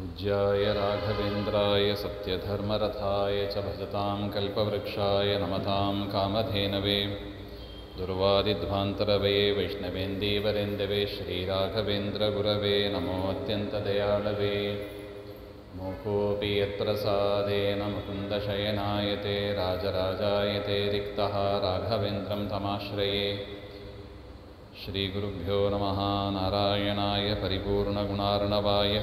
पूज्याय राघवेन्द्राय सत्यधर्मरथाय च भजतां कल्पवृक्षाय नमतां कामधेनवे दुर्वादिध्वान्तरवये वैष्णवेन्दीवरेन्दवे श्रीराघवेन्द्रगुरवे नमोऽत्यन्तदयाळवे मोहोऽपि यत्प्रसादेन मुकुन्दशयनायते राजराजायते रिक्तः राघवेन्द्रं तमाश्रये श्रीगुरुभ्यो नमः नारायणाय परिपूर्णगुणार्णवाय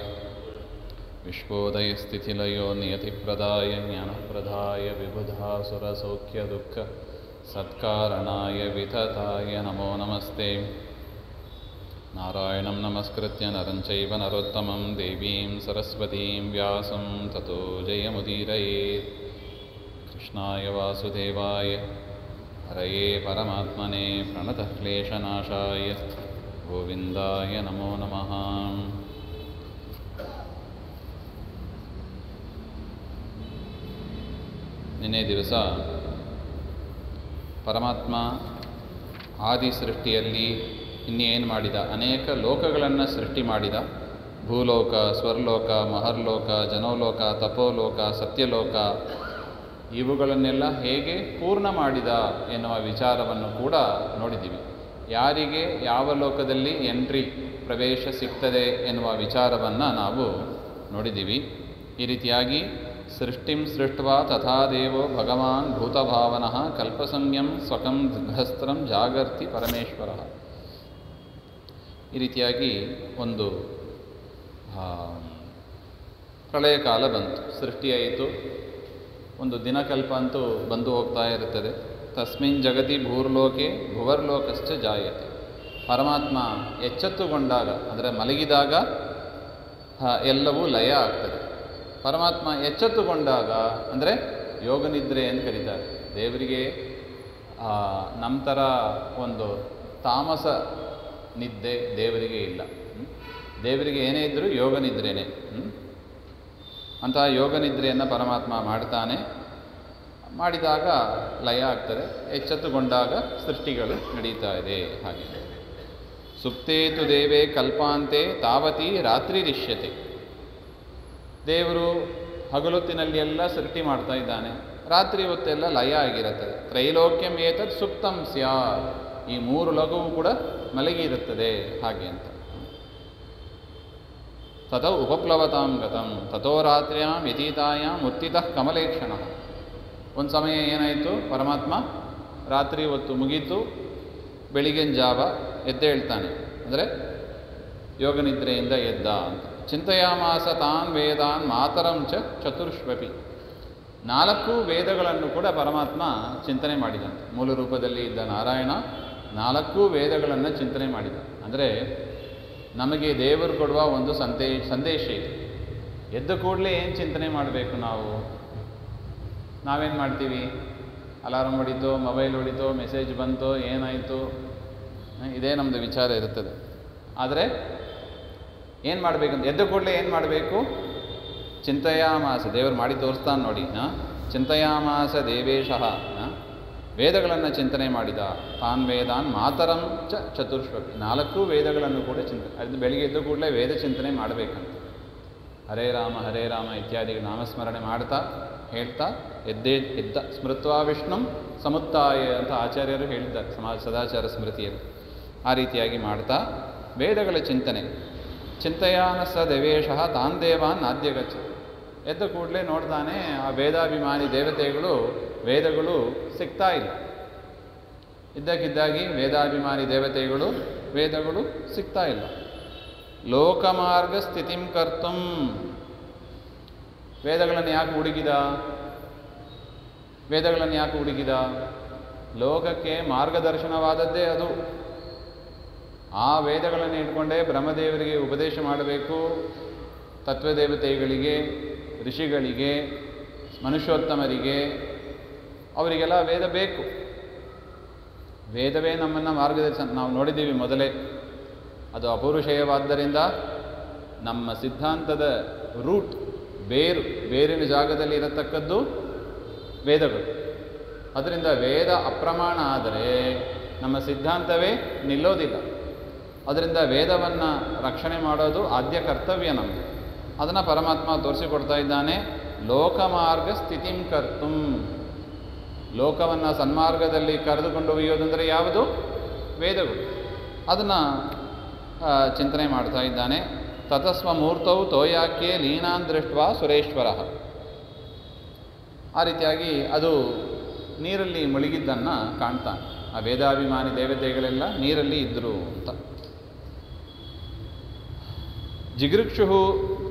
विश्वोदयस्थितिलयो नियतिप्रदाय ज्ञानप्रदाय विबुधासुरसौख्यदुःखसत्कारणाय वितताय नमो नमस्ते नारायणं नमस्कृत्य नरं चैव नरोत्तमं देवीं सरस्वतीं व्यासं ततो जयमुदीरयेत् कृष्णाय वासुदेवाय हरये परमात्मने प्रणतक्लेशनाशाय गोविन्दाय नमो नमः। ನಿನ್ನೆ ದಿವಸ ಪರಮಾತ್ಮ ಆದಿ ಸೃಷ್ಟಿಯಲ್ಲಿ ಇನ್ನೇನು ಮಾಡಿದ, ಅನೇಕ ಲೋಕಗಳನ್ನು ಸೃಷ್ಟಿ ಮಾಡಿದ. ಭೂಲೋಕ, ಸ್ವರ್ಲೋಕ, ಮಹರ್ಲೋಕ, ಜನೋಲೋಕ, ತಪೋಲೋಕ, ಸತ್ಯಲೋಕ, ಇವುಗಳನ್ನೆಲ್ಲ ಹೇಗೆ ಪೂರ್ಣ ಮಾಡಿದ ಎನ್ನುವ ವಿಚಾರವನ್ನು ಕೂಡ ನೋಡಿದ್ದೀವಿ. ಯಾರಿಗೆ ಯಾವ ಲೋಕದಲ್ಲಿ ಎಂಟ್ರಿ ಪ್ರವೇಶ ಸಿಗ್ತದೆ ಎನ್ನುವ ವಿಚಾರವನ್ನು ನಾವು ನೋಡಿದ್ದೀವಿ. ಈ ರೀತಿಯಾಗಿ ಸೃಷ್ಟಿಂ ಸೃಷ್ಟ್ವಾ ತಥಾ ದೇವೋ ಭಗವಾನ್ ಭೂತಭಾವನಃ ಕಲ್ಪಸಂಜ್ಞಂ ಸ್ವಕಂ ಗೃಹಸ್ಥ್ರಂ ಜಾಗರ್ತಿ ಪರಮೇಶ್ವರ. ಈ ರೀತಿಯಾಗಿ ಒಂದು ಪ್ರಳಯ ಕಾಲ ಬಂತು, ಸೃಷ್ಟಿಯಾಯಿತು. ಒಂದು ದಿನಕಲ್ಪ ಅಂತೂ ಬಂದು ಹೋಗ್ತಾ ಇರುತ್ತದೆ. ತಸ್ಮಿನ್ ಜಗತಿ ಭೂರ್ಲೋಕೆ ಭುವರ್ಲೋಕಶ್ಚ ಜಾಯತೆ. ಪರಮಾತ್ಮ ಎಚ್ಚೆತ್ತುಕೊಂಡಾಗ, ಅಂದರೆ ಮಲಗಿದಾಗ ಎಲ್ಲವೂ ಲಯ ಆಗ್ತದೆ. ಪರಮಾತ್ಮ ಎಚ್ಚೆತ್ತುಕೊಂಡಾಗ ಅಂದರೆ ಯೋಗನಿದ್ರೆ ಅಂತ ಕರೀತಾರೆ. ದೇವರಿಗೆ ನಮ್ಮ ಥರ ಒಂದು ತಾಮಸ ನಿದ್ದೆ ದೇವರಿಗೆ ಇಲ್ಲ. ದೇವರಿಗೆ ಏನೇ ಇದ್ದರೂ ಯೋಗನಿದ್ರೇನೆ. ಅಂತಹ ಯೋಗನಿದ್ರೆಯನ್ನು ಪರಮಾತ್ಮ ಮಾಡ್ತಾನೆ. ಮಾಡಿದಾಗ ಲಯ ಆಗ್ತದೆ, ಎಚ್ಚೆತ್ತುಕೊಂಡಾಗ ಸೃಷ್ಟಿಗಳು ನಡೀತಾ ಇದೆ. ಹಾಗೆ ಸುಪ್ತೇತು ದೇವೇ ಕಲ್ಪಾಂತೆ ತಾವತಿ ರಾತ್ರಿರಿಷ್ಯತೆ. ದೇವರು ಹಗಲೊತ್ತಿನಲ್ಲಿ ಎಲ್ಲ ಸೃಷ್ಟಿ ಮಾಡ್ತಾ ಇದ್ದಾನೆ, ರಾತ್ರಿ ಹೊತ್ತೆಲ್ಲ ಲಯ ಆಗಿರುತ್ತದೆ. ತ್ರೈಲೋಕ್ಯಂ ಏತತ್ ಸುಪ್ತಂ ಸ್ಯಾತ್. ಈ ಮೂರು ಲೋಕವೂ ಕೂಡ ಮಲಗಿರುತ್ತದೆ. ಹಾಗೆ ಅಂತ ತಥೋ ಉಪಪ್ಲವತಾಂ ಗತಂ ತಥೋ ರಾತ್ರ್ಯಾಂ ಯತೀತಾಯಾಂ ಉತ್ತಿತಃ ಕಮಲೇಕ್ಷಣ. ಒಂದು ಸಮಯ ಏನಾಯಿತು, ಪರಮಾತ್ಮ ರಾತ್ರಿ ಹೊತ್ತು ಮುಗೀತು, ಬೆಳಿಗಿನ ಜಾವ ಎದ್ದೇಳ್ತಾನೆ, ಅಂದರೆ ಯೋಗನಿದ್ರೆಯಿಂದ ಎದ್ದ ಅಂತ. ಚಿಂತೆಯಾಮಾಸ ತಾನ್ ವೇದಾನ್ ಮಾತರಂ ಚ ಚತುರ್ಶ್ವಪಿ. 4 ವೇದಗಳನ್ನು ಕೂಡ ಪರಮಾತ್ಮ ಚಿಂತನೆ ಮಾಡಿದಂತೆ. ಮೂಲ ರೂಪದಲ್ಲಿ ಇದ್ದ ನಾರಾಯಣ 4 ವೇದಗಳನ್ನು ಚಿಂತನೆ ಮಾಡಿದ. ಅಂದರೆ ನಮಗೆ ದೇವರು ಕೊಡುವ ಒಂದು ಸಂದೇಶ ಇದೆ. ಎದ್ದ ಕೂಡಲೇ ಏನು ಚಿಂತನೆ ಮಾಡಬೇಕು ನಾವು? ನಾವೇನು ಮಾಡ್ತೀವಿ? ಅಲಾರಾಮ್ ಹೊಡಿತೋ, ಮೊಬೈಲ್ ಹೊಡಿತೋ, ಮೆಸೇಜ್ ಬಂತೋ, ಏನಾಯಿತು, ಇದೇ ನಮ್ಮದು ವಿಚಾರ ಇರುತ್ತದೆ. ಆದರೆ ಏನು ಮಾಡಬೇಕಂತ, ಎದ್ದ ಕೂಡಲೇ ಏನು ಮಾಡಬೇಕು? ಚಿಂತೆಯಾಮಾಸ, ದೇವರು ಮಾಡಿ ತೋರಿಸ್ತಾನೆ ನೋಡಿ. ಚಿಂತೆಯಾಮಾಸ ದೇವೇಶಃ, ವೇದಗಳನ್ನು ಚಿಂತನೆ ಮಾಡಿದ. ತಾನ್ ವೇದಾನ್ ಮಾತರಂ ಚ ಚತುರ್ಶ್ವಪಿ. 4 ವೇದಗಳನ್ನು ಕೂಡ ಚಿಂತನೆ. ಅದು ಬೆಳಿಗ್ಗೆ ಎದ್ದ ಕೂಡಲೇ ವೇದ ಚಿಂತನೆ ಮಾಡಬೇಕಂತ. ಹರೇ ರಾಮ ಇತ್ಯಾದಿ ನಾಮಸ್ಮರಣೆ ಮಾಡ್ತಾ ಹೇಳ್ತಾ ಎದ್ದ ಸ್ಮೃತ್ವಾ ವಿಷ್ಣುಂ ಸಮುತ್ತಾಯ ಅಂತ ಆಚಾರ್ಯರು ಹೇಳಿದ್ದಾರೆ ಸದಾಚಾರ ಸ್ಮೃತಿಯಲ್ಲಿ. ಆ ರೀತಿಯಾಗಿ ಮಾಡ್ತಾ ವೇದಗಳ ಚಿಂತನೆ. ಚಿಂತೆಯಾನ ಸ ದೇವೇಶಃ ತಾನ್ ದೇವಾನ್ ನಾದ್ಯಗಚ್ಚ. ಎದ್ದ ಕೂಡಲೇ ನೋಡ್ತಾನೆ ಆ ವೇದಾಭಿಮಾನಿ ದೇವತೆಗಳು, ವೇದಗಳು ಸಿಗ್ತಾ ಇಲ್ಲ. ಇದ್ದಕ್ಕಿದ್ದಾಗಿ ವೇದಾಭಿಮಾನಿ ದೇವತೆಗಳು, ವೇದಗಳು ಸಿಗ್ತಾ ಇಲ್ಲ. ಲೋಕಮಾರ್ಗ ಸ್ಥಿತಿಂ ಕರ್ತುಂ. ವೇದಗಳನ್ನು ಯಾಕೆ ಹುಡುಕಿದ? ಲೋಕಕ್ಕೆ ಮಾರ್ಗದರ್ಶನವಾದದ್ದೇ ಅದು. ಆ ವೇದಗಳನ್ನು ಇಟ್ಕೊಂಡೇ ಬ್ರಹ್ಮದೇವರಿಗೆ ಉಪದೇಶ ಮಾಡಬೇಕು, ತತ್ವದೇವತೆಗಳಿಗೆ, ಋಷಿಗಳಿಗೆ, ಮನುಷ್ಯೋತ್ತಮರಿಗೆ, ಅವರಿಗೆಲ್ಲ ವೇದ ಬೇಕು. ವೇದವೇ ನಮ್ಮನ್ನು ಮಾರ್ಗದರ್ಶನ. ನಾವು ನೋಡಿದ್ದೀವಿ ಮೊದಲೇ, ಅದು ಅಪೌರುಷೇಯವಾದ್ದರಿಂದ ನಮ್ಮ ಸಿದ್ಧಾಂತದ ರೂಟ್, ಬೇರಿನ ಜಾಗದಲ್ಲಿ ಇರತಕ್ಕದ್ದು ವೇದಗಳು. ಅದರಿಂದ ವೇದ ಅಪ್ರಮಾಣ ಆದರೆ ನಮ್ಮ ಸಿದ್ಧಾಂತವೇ ನಿಲ್ಲೋದಿಲ್ಲ. ಅದರಿಂದ ವೇದವನ್ನು ರಕ್ಷಣೆ ಮಾಡೋದು ಆದ್ಯ ಕರ್ತವ್ಯ ನಮ್ಮದು. ಅದನ್ನು ಪರಮಾತ್ಮ ತೋರಿಸಿಕೊಡ್ತಾ ಇದ್ದಾನೆ. ಲೋಕಮಾರ್ಗ ಸ್ಥಿತಿಂ ಕರ್ತುಂ, ಲೋಕವನ್ನು ಸನ್ಮಾರ್ಗದಲ್ಲಿ ಕರೆದುಕೊಂಡು ಒಯ್ಯೋದಂದರೆ ಯಾವುದು? ವೇದಗಳು. ಅದನ್ನು ಚಿಂತನೆ ಮಾಡ್ತಾ ಇದ್ದಾನೆ. ತತಸ್ವಮೂರ್ತೌ ತೋಯಾಕ್ಯೆ ಲೀನಾನ್ ದೃಷ್ಟ್ವಾ ಸುರೇಶ್ವರ. ಆ ರೀತಿಯಾಗಿ ಅದು ನೀರಲ್ಲಿ ಮುಳುಗಿದ್ದನ್ನು ಕಾಣ್ತಾನೆ. ಆ ವೇದಾಭಿಮಾನಿ ದೇವತೆಗಳೆಲ್ಲ ನೀರಲ್ಲಿ ಇದ್ದರು ಅಂತ. ಜಿಗೃಕ್ಷು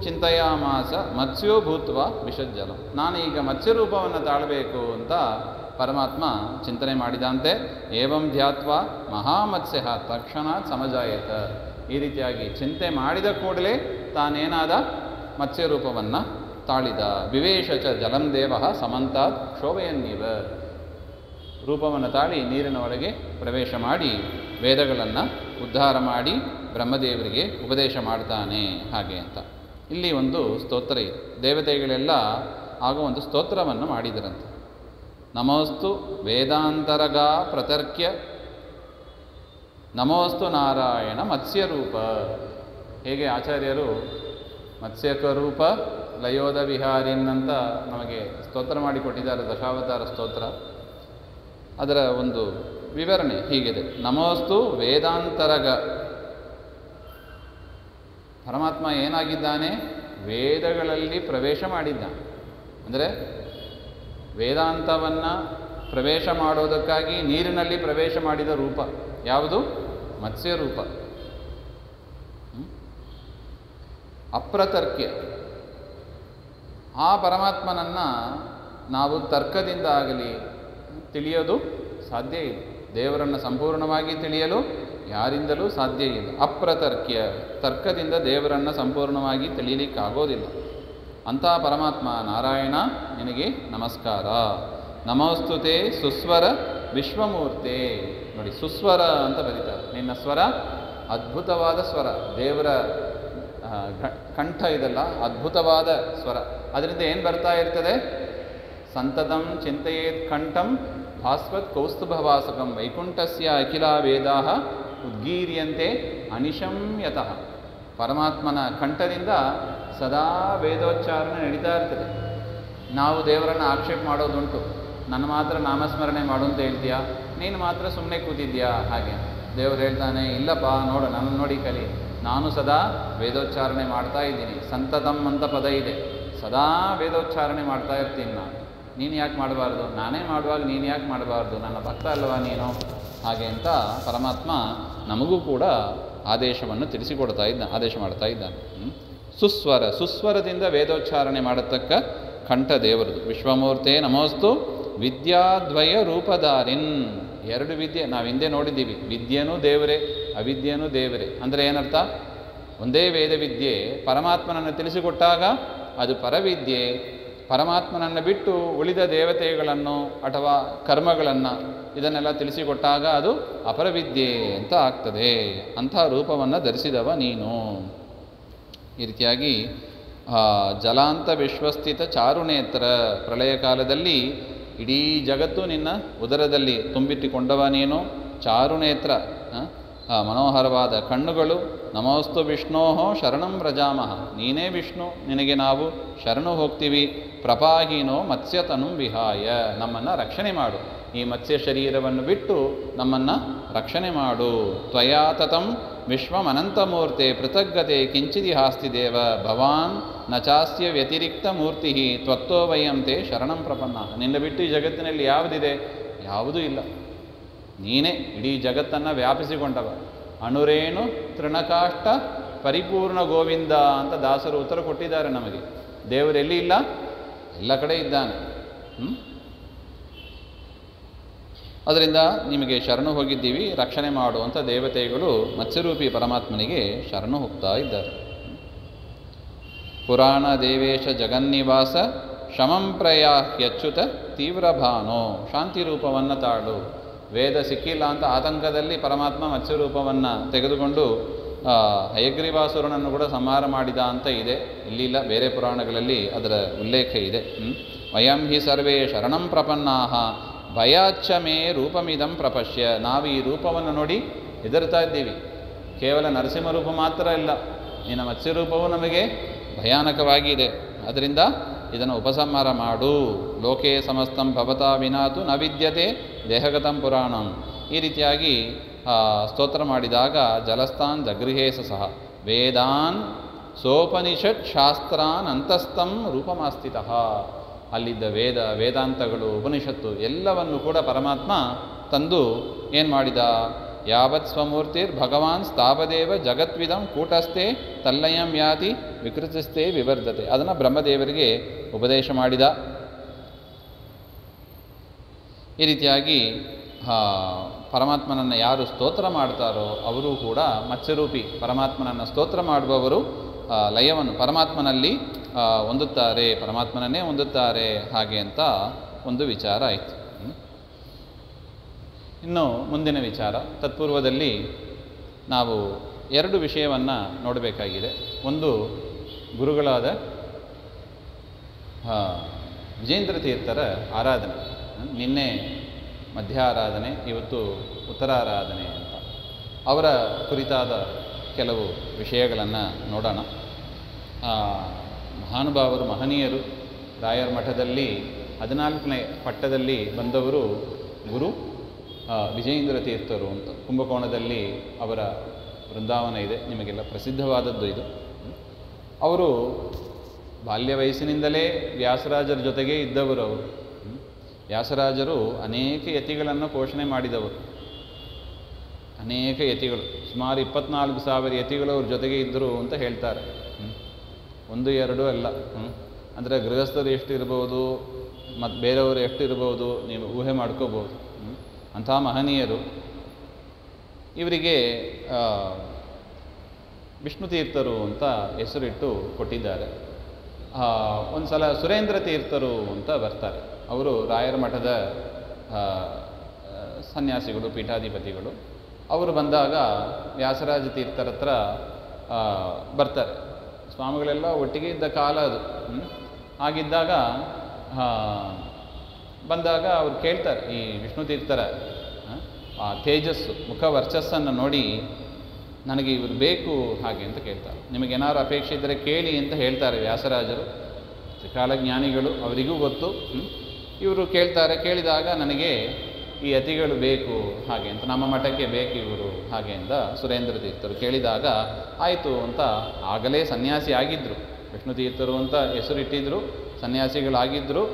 ಚಿಂತೆಯಾಮಾಸ ಮತ್ಸ್ಯೋ ಭೂತ್ವ ವಿಷಜ್ಜಲ. ನಾನು ಈಗ ಮತ್ಸ್ಯರೂಪವನ್ನು ತಾಳಬೇಕು ಅಂತ ಪರಮಾತ್ಮ ಚಿಂತನೆ ಮಾಡಿದಂತೆ. ಏವಂ ಧ್ಯಾತ್ವ ಮಹಾಮತ್ಸ್ಯ ತಕ್ಷಣಾತ್ ಸಮಜಾಯತ. ಈ ರೀತಿಯಾಗಿ ಚಿಂತೆ ಮಾಡಿದ ಕೂಡಲೇ ತಾನೇನಾದ ಮತ್ಸ್ಯರೂಪವನ್ನು ತಾಳಿದ. ವಿವೇಶ ಚ ಜಲಂ ದೇವ ಸಮಂತಾತ್ ಕ್ಷೋಭೆಯನ್ನೀವ. ರೂಪವನ್ನು ತಾಳಿ ನೀರಿನ ಒಳಗೆ ಪ್ರವೇಶ ಮಾಡಿ ವೇದಗಳನ್ನು ಉದ್ಧಾರ ಮಾಡಿ ಬ್ರಹ್ಮದೇವರಿಗೆ ಉಪದೇಶ ಮಾಡ್ತಾನೆ ಹಾಗೆ ಅಂತ. ಇಲ್ಲಿ ಒಂದು ಸ್ತೋತ್ರ ಇದೆ. ದೇವತೆಗಳೆಲ್ಲ ಆಗ ಒಂದು ಸ್ತೋತ್ರವನ್ನು ಮಾಡಿದರಂತೆ. ನಮೋಸ್ತು ವೇದಾಂತರಗ ಪ್ರತರ್ಕ್ಯ ನಮೋಸ್ತು ನಾರಾಯಣ ಮತ್ಸ್ಯರೂಪ. ಹೇಗೆ ಆಚಾರ್ಯರು ಮತ್ಸ್ಯಕರೂಪ ಲಯೋಧ ವಿಹಾರಿನ್ ಅಂತ ನಮಗೆ ಸ್ತೋತ್ರ ಮಾಡಿಕೊಟ್ಟಿದ್ದಾರೆ, ದಶಾವತಾರ ಸ್ತೋತ್ರ. ಅದರ ಒಂದು ವಿವರಣೆ ಹೀಗಿದೆ. ನಮೋಸ್ತು ವೇದಾಂತರಗ. ಪರಮಾತ್ಮ ಏನಾಗಿದ್ದಾನೆ? ವೇದಗಳಲ್ಲಿ ಪ್ರವೇಶ ಮಾಡಿದ್ದಾನೆ. ಅಂದರೆ ವೇದಾಂತವನ್ನು ಪ್ರವೇಶ ಮಾಡೋದಕ್ಕಾಗಿ ನೀರಿನಲ್ಲಿ ಪ್ರವೇಶ ಮಾಡಿದ ರೂಪ ಯಾವುದು? ಮತ್ಸ್ಯರೂಪ. ಅಪ್ರತರ್ಕ್ಯ. ಆ ಪರಮಾತ್ಮನನ್ನು ನಾವು ತರ್ಕದಿಂದ ಆಗಲಿ ತಿಳಿಯೋದು ಸಾಧ್ಯ ಇಲ್ಲ. ದೇವರನ್ನು ಸಂಪೂರ್ಣವಾಗಿ ತಿಳಿಯಲು ಯಾರಿಂದಲೂ ಸಾಧ್ಯ ಇಲ್ಲ. ಅಪ್ರತರ್ಕ್ಯ, ತರ್ಕದಿಂದ ದೇವರನ್ನು ಸಂಪೂರ್ಣವಾಗಿ ತಿಳಿಯಲಿಕ್ಕಾಗೋದಿಲ್ಲ. ಅಂಥ ಪರಮಾತ್ಮ ನಾರಾಯಣ ನಿನಗೆ ನಮಸ್ಕಾರ. ನಮೋಸ್ತುತೆ ಸುಸ್ವರ ವಿಶ್ವಮೂರ್ತೆ. ನೋಡಿ, ಸುಸ್ವರ ಅಂತ ಬರೀತಾರೆ. ನಿನ್ನ ಸ್ವರ ಅದ್ಭುತವಾದ ಸ್ವರ. ದೇವರ ಕಂಠ ಇದಲ್ಲ, ಅದ್ಭುತವಾದ ಸ್ವರ. ಅದರಿಂದ ಏನು ಬರ್ತಾ ಇರ್ತದೆ? ಸಂತತಂ ಚಿಂತೆಯೇತ್ ಕಂಠಂ ಭಾಸ್ವತ್ ಕೌಸ್ತುಭವಾಸಕಂ ವೈಕುಂಠಸ್ಯ ಅಖಿಲ ವೇದಾಃ ಉದ್ಗೀರ್ಯಂತೆ ಅನಿಶಂ ಯತಃ. ಪರಮಾತ್ಮನ ಕಂಠದಿಂದ ಸದಾ ವೇದೋಚ್ಚಾರಣೆ ನಡೀತಾ ಇರ್ತದೆ. ನಾವು ದೇವರನ್ನು ಆಕ್ಷೇಪ ಮಾಡೋದುಂಟು. ನನ್ನ ಮಾತ್ರ ನಾಮಸ್ಮರಣೆ ಮಾಡು ಅಂತ ಹೇಳ್ತೀಯಾ, ನೀನು ಮಾತ್ರ ಸುಮ್ಮನೆ ಕೂತಿದ್ಯಾ ಹಾಗೆ. ದೇವರು ಹೇಳ್ತಾನೆ, ಇಲ್ಲಪ್ಪ, ನೋಡು, ನನ್ನ ನೋಡಿ ಕಲಿ. ನಾನು ಸದಾ ವೇದೋಚ್ಚಾರಣೆ ಮಾಡ್ತಾ ಇದ್ದೀನಿ. ಸಂತತಂ ಅಂತ ಪದ ಇದೆ. ಸದಾ ವೇದೋಚ್ಚಾರಣೆ ಮಾಡ್ತಾ ಇರ್ತೀನಿ ನಾನು. ನೀನು ಯಾಕೆ ಮಾಡಬಾರ್ದು? ನಾನೇ ಮಾಡುವಾಗ ನೀನು ಯಾಕೆ ಮಾಡಬಾರ್ದು? ನನ್ನ ಭಕ್ತ ಅಲ್ವಾ ನೀನು? ಹಾಗೆ ಅಂತ ಪರಮಾತ್ಮ ನಮಗೂ ಕೂಡ ಆದೇಶವನ್ನು ತಿಳಿಸಿಕೊಡ್ತಾ ಆದೇಶ ಮಾಡ್ತಾ ಇದ್ದಾನೆ. ಸುಸ್ವರ, ಸುಸ್ವರದಿಂದ ವೇದೋಚ್ಚಾರಣೆ ಮಾಡತಕ್ಕ ಕಂಠ ದೇವರದು. ವಿಶ್ವಮೂರ್ತೆ ನಮೋಸ್ತು ವಿದ್ಯಾದ್ವಯ ರೂಪಧಾರಿನ್. ಎರಡು ವಿದ್ಯೆ ನಾವು ಹಿಂದೆ ನೋಡಿದ್ದೀವಿ. ವಿದ್ಯೆನೂ ದೇವರೇ, ಅವಿದ್ಯೆನೂ ದೇವರೇ. ಅಂದರೆ ಏನರ್ಥ? ಒಂದೇ ವೇದ ವಿದ್ಯೆ ಪರಮಾತ್ಮನನ್ನು ತಿಳಿಸಿಕೊಟ್ಟಾಗ ಅದು ಪರವಿದ್ಯೆ. ಪರಮಾತ್ಮನನ್ನು ಬಿಟ್ಟು ಉಳಿದ ದೇವತೆಗಳನ್ನು ಅಥವಾ ಕರ್ಮಗಳನ್ನು ಇದನ್ನೆಲ್ಲ ತಿಳಿಸಿಕೊಟ್ಟಾಗ ಅದು ಅಪರವಿದ್ಯೆ ಅಂತ ಆಗ್ತದೆ. ಅಂಥ ರೂಪವನ್ನು ಧರಿಸಿದವ ನೀನು. ಈ ರೀತಿಯಾಗಿ ಜಲಾಂತ ವಿಶ್ವಸ್ಥಿತ ಚಾರುನೇತ್ರ. ಪ್ರಳಯ ಕಾಲದಲ್ಲಿ ಇಡೀ ಜಗತ್ತು ನಿನ್ನ ಉದರದಲ್ಲಿ ತುಂಬಿಟ್ಟುಕೊಂಡವ ನೀನು. ಚಾರುನೇತ್ರ, ಮನೋಹರವಾದ ಕಣ್ಣುಗಳು. ನಮೋಸ್ತು ವಿಷ್ಣೋಹೋ ಶರಣಂ ವ್ರಜಾಮಹ. ನೀನೇ ವಿಷ್ಣು, ನಿನಗೆ ನಾವು ಶರಣು ಹೋಗ್ತೀವಿ. ಪ್ರಪಾಹೀನೋ ಮತ್ಸ್ಯತನುಂ ವಿಹಾಯ. ನಮ್ಮನ್ನು ರಕ್ಷಣೆ ಮಾಡು. ಈ ಮತ್ಸ್ಯ ಶರೀರವನ್ನು ಬಿಟ್ಟು ನಮ್ಮನ್ನು ರಕ್ಷಣೆ ಮಾಡು. ತ್ವಯಾ ತತಂ ವಿಶ್ವಮನಂತಮೂರ್ತೆ ಪೃಥಗ್ಗತೆ ಕಿಂಚಿದಿಹಾಸ್ತಿ ದೇವ. ಭವಾನ್ ನ ಚಾಸ್ಯ ವ್ಯತಿರಿಕ್ತ ಮೂರ್ತಿ ತ್ವತ್ತೋ ವಯಂ ತೇ ಶರಣಂ ಪ್ರಪನ್ನ. ನಿನ್ನ ಬಿಟ್ಟು ಈ ಜಗತ್ತಿನಲ್ಲಿ ಯಾವುದಿದೆ? ಯಾವುದೂ ಇಲ್ಲ. ನೀನೇ ಇಡೀ ಜಗತ್ತನ್ನು ವ್ಯಾಪಿಸಿಕೊಂಡವ. ಅಣುರೇಣು ತೃಣಕಾಷ್ಟ ಪರಿಪೂರ್ಣ ಗೋವಿಂದ ಅಂತ ದಾಸರು ಉತ್ತರ ಕೊಟ್ಟಿದ್ದಾರೆ ನಮಗೆ. ದೇವರೆಲ್ಲಿ ಇಲ್ಲ? ಎಲ್ಲ ಕಡೆ ಇದ್ದಾನೆ. ಅದರಿಂದ ನಿಮಗೆ ಶರಣು ಹೋಗಿದ್ದೀವಿ, ರಕ್ಷಣೆ ಮಾಡು ಅಂತ ದೇವತೆಗಳು ಮತ್ಸ್ಯರೂಪಿ ಪರಮಾತ್ಮನಿಗೆ ಶರಣು ಹೋಗ್ತಾ ಇದ್ದಾರೆ. ಪುರಾಣ ದೇವೇಶ ಜಗನ್ನಿವಾಸ ಶಮಂ ಪ್ರಯಾಹ್ಯಚ್ಯುತ ತೀವ್ರಭಾನೋ. ಶಾಂತಿ ರೂಪವನ್ನು ತಾಳು. ವೇದ ಸಿಕ್ಕಿಲ್ಲ ಅಂತ ಆತಂಕದಲ್ಲಿ ಪರಮಾತ್ಮ ಮತ್ಸ್ಯರೂಪವನ್ನು ತೆಗೆದುಕೊಂಡು ಹಯಗ್ರೀವಾಸುರನನ್ನು ಕೂಡ ಸಂಹಾರ ಮಾಡಿದ ಅಂತ ಇದೆ. ಇಲ್ಲಿಲ್ಲ, ಬೇರೆ ಪುರಾಣಗಳಲ್ಲಿ ಅದರ ಉಲ್ಲೇಖ ಇದೆ. ವಯಂ ಹಿ ಸರ್ವೇ ಶರಣಂ ಪ್ರಪನ್ನಾಹ ಭಯಾಚ್ಚ ಮೇ ರೂಪಮಿದಂ ಪ್ರಪಶ್ಯ. ನಾವು ಈ ರೂಪವನ್ನು ನೋಡಿ ಹೆದರ್ತಾ ಇದ್ದೀವಿ. ಕೇವಲ ನರಸಿಂಹ ರೂಪ ಮಾತ್ರ ಇಲ್ಲ, ನಿನ್ನ ಮತ್ಸ್ಯರೂಪವು ನಮಗೆ ಭಯಾನಕವಾಗಿ ಇದೆ. ಅದರಿಂದ ಇದನ್ನು ಉಪಸಂಹಾರ ಮಾಡು. ಲೋಕೇ ಸಮಸ್ತಂ ಭವತಾ ವಿನಾತು ನ ವಿದ್ಯತೆ ದೇಹಗತಂ ಪುರಾಣಂ. ಈ ರೀತಿಯಾಗಿ ಸ್ತೋತ್ರ ಮಾಡಿದಾಗ ಜಲಸ್ಥಾನ್ ಜಗೃಹೇಸ ಸಹ ವೇದಾನ್ ಸೋಪನಿಷತ್ ಶಾಸ್ತ್ರಾನ್ ಅಂತಸ್ಥಂ ರೂಪಮಾಸ್ಥಿತಃ. ಅಲ್ಲಿದ್ದ ವೇದಾಂತಗಳು, ಉಪನಿಷತ್ತು ಎಲ್ಲವನ್ನು ಕೂಡ ಪರಮಾತ್ಮ ತಂದು ಏನು ಮಾಡಿದ? ಯಾವತ್ ಸ್ವಮೂರ್ತಿರ್ ಭಗವಾನ್ ಸ್ಥಾಪದೇವ ಜಗತ್ವಿದಂ ಕೂಟಸ್ಥೆ ತಲ್ಲಯಂ ಯಾತಿ ವಿಕೃತಿಸ್ಥೆ ವಿವರ್ಧತೆ. ಅದನ್ನು ಬ್ರಹ್ಮದೇವರಿಗೆ ಉಪದೇಶ ಮಾಡಿದ. ಈ ರೀತಿಯಾಗಿ ಪರಮಾತ್ಮನನ್ನು ಯಾರು ಸ್ತೋತ್ರ ಮಾಡ್ತಾರೋ ಅವರು ಕೂಡ ಮತ್ಸ್ಯರೂಪಿ ಪರಮಾತ್ಮನನ್ನು ಸ್ತೋತ್ರ ಮಾಡುವವರು ಲಯವನ್ನು ಪರಮಾತ್ಮನಲ್ಲಿ ಹೊಂದುತ್ತಾರೆ, ಪರಮಾತ್ಮನನ್ನೇ ಹೊಂದುತ್ತಾರೆ. ಹಾಗೆ ಅಂತ ಒಂದು ವಿಚಾರ ಆಯಿತು. ಇನ್ನು ಮುಂದಿನ ವಿಚಾರ, ತತ್ಪೂರ್ವದಲ್ಲಿ ನಾವು ಎರಡು ವಿಷಯವನ್ನು ನೋಡಬೇಕಾಗಿದೆ. ಒಂದು ಗುರುಗಳಾದ ವಿಜೇಂದ್ರ ತೀರ್ಥರ ಆರಾಧನೆ. ನಿನ್ನೆ ಮಧ್ಯಾರಾಧನೆ, ಇವತ್ತು ಉತ್ತರಾರಾಧನೆ ಅಂತ ಅವರ ಕುರಿತಾದ ಕೆಲವು ವಿಷಯಗಳನ್ನು ನೋಡೋಣ. ಮಹಾನುಭಾವರು, ಮಹನೀಯರು, ರಾಯರ ಮಠದಲ್ಲಿ 14ನೇ ಪಟ್ಟದಲ್ಲಿ ಬಂದವರು ಗುರು ವಿಜೇಂದ್ರ ತೀರ್ಥರು ಅಂತ. ಕುಂಭಕೋಣದಲ್ಲಿ ಅವರ ವೃಂದಾವನ ಇದೆ, ನಿಮಗೆಲ್ಲ ಪ್ರಸಿದ್ಧವಾದದ್ದು ಇದು. ಅವರು ಬಾಲ್ಯ ವಯಸ್ಸಿನಿಂದಲೇ ವ್ಯಾಸರಾಜರ ಜೊತೆಗೇ ಇದ್ದವರು. ಅವರು ವ್ಯಾಸರಾಜರು ಅನೇಕ ಯತಿಗಳನ್ನು ಪೋಷಣೆ ಮಾಡಿದವರು. ಅನೇಕ ಯತಿಗಳು, ಸುಮಾರು 24,000 ಯತಿಗಳು ಅವ್ರ ಜೊತೆಗೆ ಇದ್ದರು ಅಂತ ಹೇಳ್ತಾರೆ. ಒಂದು ಎರಡು ಅಲ್ಲ. ಅಂದರೆ ಗೃಹಸ್ಥರು ಎಷ್ಟು ಇರ್ಬೋದು ಮತ್ತು ಬೇರೆಯವರು ಎಷ್ಟು ಇರ್ಬೋದು ನೀವು ಊಹೆ ಮಾಡ್ಕೋಬೋದು. ಅಂಥ ಮಹನೀಯರು. ಇವರಿಗೆ ವಿಷ್ಣು ತೀರ್ಥರು ಅಂತ ಹೆಸರಿಟ್ಟು ಕೊಟ್ಟಿದ್ದಾರೆ. ಒಂದು ಸಲ ಸುರೇಂದ್ರ ತೀರ್ಥರು ಅಂತ ಬರ್ತಾರೆ. ಅವರು ರಾಯರ ಮಠದ ಸನ್ಯಾಸಿಗಳು, ಪೀಠಾಧಿಪತಿಗಳು. ಅವರು ಬಂದಾಗ ವ್ಯಾಸರಾಜ ತೀರ್ಥರ ಹತ್ರ ಬರ್ತಾರೆ. ಸ್ವಾಮಿಗಳೆಲ್ಲ ಒಟ್ಟಿಗೆ ಇದ್ದ ಕಾಲ ಅದು. ಹಾಗಿದ್ದಾಗ ಬಂದಾಗ ಅವ್ರು ಕೇಳ್ತಾರೆ, ಈ ವಿಷ್ಣು ತೀರ್ಥರ ಆ ತೇಜಸ್ಸು, ಮುಖ ವರ್ಚಸ್ಸನ್ನು ನೋಡಿ ನನಗೆ ಇವರು ಬೇಕು ಹಾಗೆ ಅಂತ ಕೇಳ್ತಾರೆ. ನಿಮಗೇನಾದ್ರು ಅಪೇಕ್ಷೆ ಇದ್ದರೆ ಕೇಳಿ ಅಂತ ಹೇಳ್ತಾರೆ ವ್ಯಾಸರಾಜರು. ತ್ರಿಕಾಲಜ್ಞಾನಿಗಳು, ಅವರಿಗೂ ಗೊತ್ತು. ಇವರು ಕೇಳ್ತಾರೆ. ಕೇಳಿದಾಗ ನನಗೆ ಈ ಯತಿಗಳು ಬೇಕು ಹಾಗೆ ಅಂತ, ನಮ್ಮ ಮಠಕ್ಕೆ ಬೇಕು ಇವರು ಹಾಗೆ ಅಂತ ಸುರೇಂದ್ರ ತೀರ್ಥರು ಕೇಳಿದಾಗ ಆಯಿತು ಅಂತ. ಆಗಲೇ ಸನ್ಯಾಸಿ ಆಗಿದ್ದರು, ವಿಷ್ಣು ತೀರ್ಥರು ಅಂತ ಹೆಸರಿಟ್ಟಿದ್ರು, ಸನ್ಯಾಸಿಗಳಾಗಿದ್ದರು.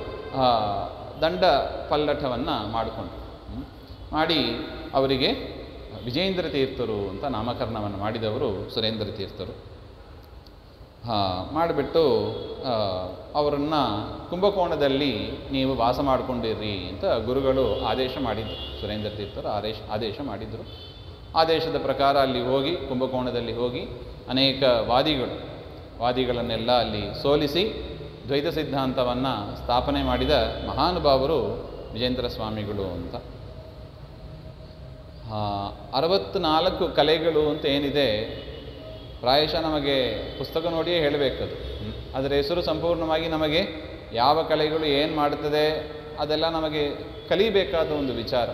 ದಂಡ ಪಲ್ಲಟವನ್ನು ಮಾಡಿಕೊಂಡ್ರು. ಮಾಡಿ ಅವರಿಗೆ ವಿಜೇಂದ್ರ ತೀರ್ಥರು ಅಂತ ನಾಮಕರಣವನ್ನು ಮಾಡಿದವರು ಸುರೇಂದ್ರ ತೀರ್ಥರು. ಮಾಡಿಬಿಟ್ಟು ಅವರನ್ನು ಕುಂಭಕೋಣದಲ್ಲಿ ನೀವು ವಾಸ ಮಾಡಿಕೊಂಡಿರ್ರಿ ಅಂತ ಗುರುಗಳು ಆದೇಶ ಮಾಡಿದರು. ಸುರೇಂದ್ರ ತೀರ್ಥರು ಆದೇಶ ಮಾಡಿದರು. ಆದೇಶದ ಪ್ರಕಾರ ಅಲ್ಲಿ ಹೋಗಿ, ಕುಂಭಕೋಣದಲ್ಲಿ ಹೋಗಿ ಅನೇಕ ವಾದಿಗಳನ್ನೆಲ್ಲ ಅಲ್ಲಿ ಸೋಲಿಸಿ ದ್ವೈತ ಸಿದ್ಧಾಂತವನ್ನು ಸ್ಥಾಪನೆ ಮಾಡಿದ ಮಹಾನುಭಾವರು ವಿಜೇಂದ್ರ ಸ್ವಾಮಿಗಳು ಅಂತ. 64 ಕಲೆಗಳು ಅಂತ ಏನಿದೆ, ಪ್ರಾಯಶಃ ನಮಗೆ ಪುಸ್ತಕ ನೋಡಿಯೇ ಹೇಳಬೇಕದು. ಅದರ ಹೆಸರು ಸಂಪೂರ್ಣವಾಗಿ ನಮಗೆ ಯಾವ ಕಲೆಗಳು ಏನು ಮಾಡುತ್ತದೆ ಅದೆಲ್ಲ ನಮಗೆ ಕಲಿಬೇಕಾದ ಒಂದು ವಿಚಾರ.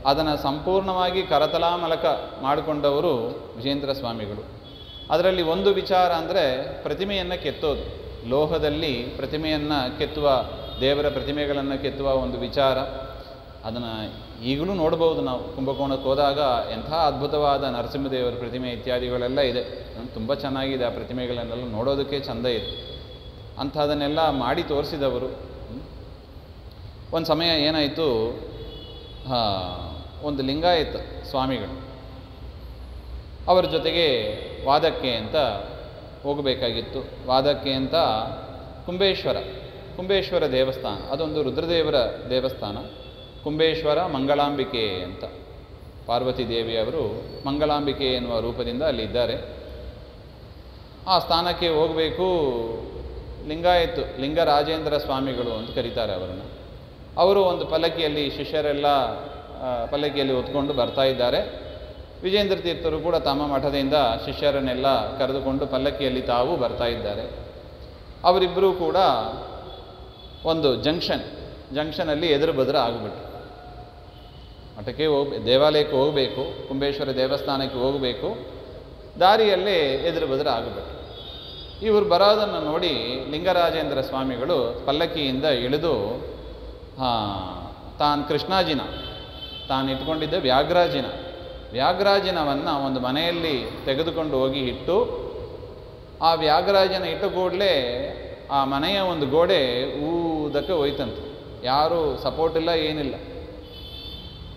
ಅದನ್ನು ಸಂಪೂರ್ಣವಾಗಿ ಕರತಲಾಮಲಕ ಮಾಡಿಕೊಂಡವರು ವಿಜೇಂದ್ರ ಸ್ವಾಮಿಗಳು. ಅದರಲ್ಲಿ ಒಂದು ವಿಚಾರ ಅಂದರೆ ಪ್ರತಿಮೆಯನ್ನು ಕೆತ್ತೋದು. ಲೋಹದಲ್ಲಿ ಪ್ರತಿಮೆಯನ್ನು ಕೆತ್ತುವ, ದೇವರ ಪ್ರತಿಮೆಗಳನ್ನು ಕೆತ್ತುವ ಒಂದು ವಿಚಾರ. ಅದನ್ನು ಈಗಲೂ ನೋಡ್ಬೋದು ನಾವು. ಕುಂಭಕೋಣಕ್ಕೆ ಹೋದಾಗ ಎಂಥ ಅದ್ಭುತವಾದ ನರಸಿಂಹದೇವರ ಪ್ರತಿಮೆ ಇತ್ಯಾದಿಗಳೆಲ್ಲ ಇದೆ. ತುಂಬ ಚೆನ್ನಾಗಿದೆ. ಆ ಪ್ರತಿಮೆಗಳನ್ನೆಲ್ಲ ನೋಡೋದಕ್ಕೆ ಚೆಂದ ಇದೆ. ಅಂಥದನ್ನೆಲ್ಲ ಮಾಡಿ ತೋರಿಸಿದವರು. ಒಂದು ಸಮಯ ಏನಾಯಿತು, ಒಂದು ಲಿಂಗಾಯತ ಸ್ವಾಮಿಗಳು ಅವರ ಜೊತೆಗೆ ವಾದಕ್ಕೆ ಅಂತ ಹೋಗಬೇಕಾಗಿತ್ತು. ವಾದಕ್ಕೆ ಅಂತ ಕುಂಬೇಶ್ವರ ದೇವಸ್ಥಾನ, ಅದೊಂದು ರುದ್ರದೇವರ ದೇವಸ್ಥಾನ. ಕುಂಬೇಶ್ವರ ಮಂಗಳಾಂಬಿಕೆ ಅಂತ, ಪಾರ್ವತಿ ದೇವಿಯವರು ಮಂಗಳಾಂಬಿಕೆ ಎನ್ನುವ ರೂಪದಿಂದ ಅಲ್ಲಿ ಇದ್ದಾರೆ. ಆ ಸ್ಥಾನಕ್ಕೆ ಹೋಗಬೇಕು. ಲಿಂಗರಾಜೇಂದ್ರ ಸ್ವಾಮಿಗಳು ಅಂತ ಕರೀತಾರೆ ಅವರನ್ನು. ಅವರು ಒಂದು ಪಲ್ಲಕ್ಕಿಯಲ್ಲಿ, ಶಿಷ್ಯರೆಲ್ಲ ಪಲ್ಲಕ್ಕಿಯಲ್ಲಿ ಹೊತ್ಕೊಂಡು ಬರ್ತಾ ಇದ್ದಾರೆ. ವಿಜೇಂದ್ರ ತೀರ್ಥರು ಕೂಡ ತಮ್ಮ ಮಠದಿಂದ ಶಿಷ್ಯರನ್ನೆಲ್ಲ ಕರೆದುಕೊಂಡು ಪಲ್ಲಕ್ಕಿಯಲ್ಲಿ ತಾವು ಬರ್ತಾ ಇದ್ದಾರೆ. ಅವರಿಬ್ಬರೂ ಕೂಡ ಒಂದು ಜಂಕ್ಷನಲ್ಲಿ ಎದುರು ಬದುರು ಆಗಿಬಿಟ್ರು. ಮಠಕ್ಕೆ ದೇವಾಲಯಕ್ಕೆ ಹೋಗಬೇಕು, ಕುಂಬೇಶ್ವರ ದೇವಸ್ಥಾನಕ್ಕೆ ಹೋಗಬೇಕು, ದಾರಿಯಲ್ಲೇ ಎದುರು ಬದುರು ಆಗಿಬಿಟ್ರು. ಇವರು ಬರೋದನ್ನು ನೋಡಿ ಲಿಂಗರಾಜೇಂದ್ರ ಸ್ವಾಮಿಗಳು ಪಲ್ಲಕ್ಕಿಯಿಂದ ಇಳಿದು ತಾನು ಕೃಷ್ಣಾಜಿನ, ತಾನು ಇಟ್ಕೊಂಡಿದ್ದ ವ್ಯಾಘ್ರಾಜಿನವನ್ನು ಒಂದು ಮನೆಯಲ್ಲಿ ತೆಗೆದುಕೊಂಡು ಹೋಗಿ ಇಟ್ಟು, ಆ ವ್ಯಾಘ್ರಾಜಿನ ಇಟ್ಟ ಕೂಡಲೇ ಆ ಮನೆಯ ಒಂದು ಗೋಡೆ ಊದಕ್ಕೆ ಹೋಯ್ತಂತೆ. ಯಾರೂ ಸಪೋರ್ಟ್ ಇಲ್ಲ, ಏನಿಲ್ಲ.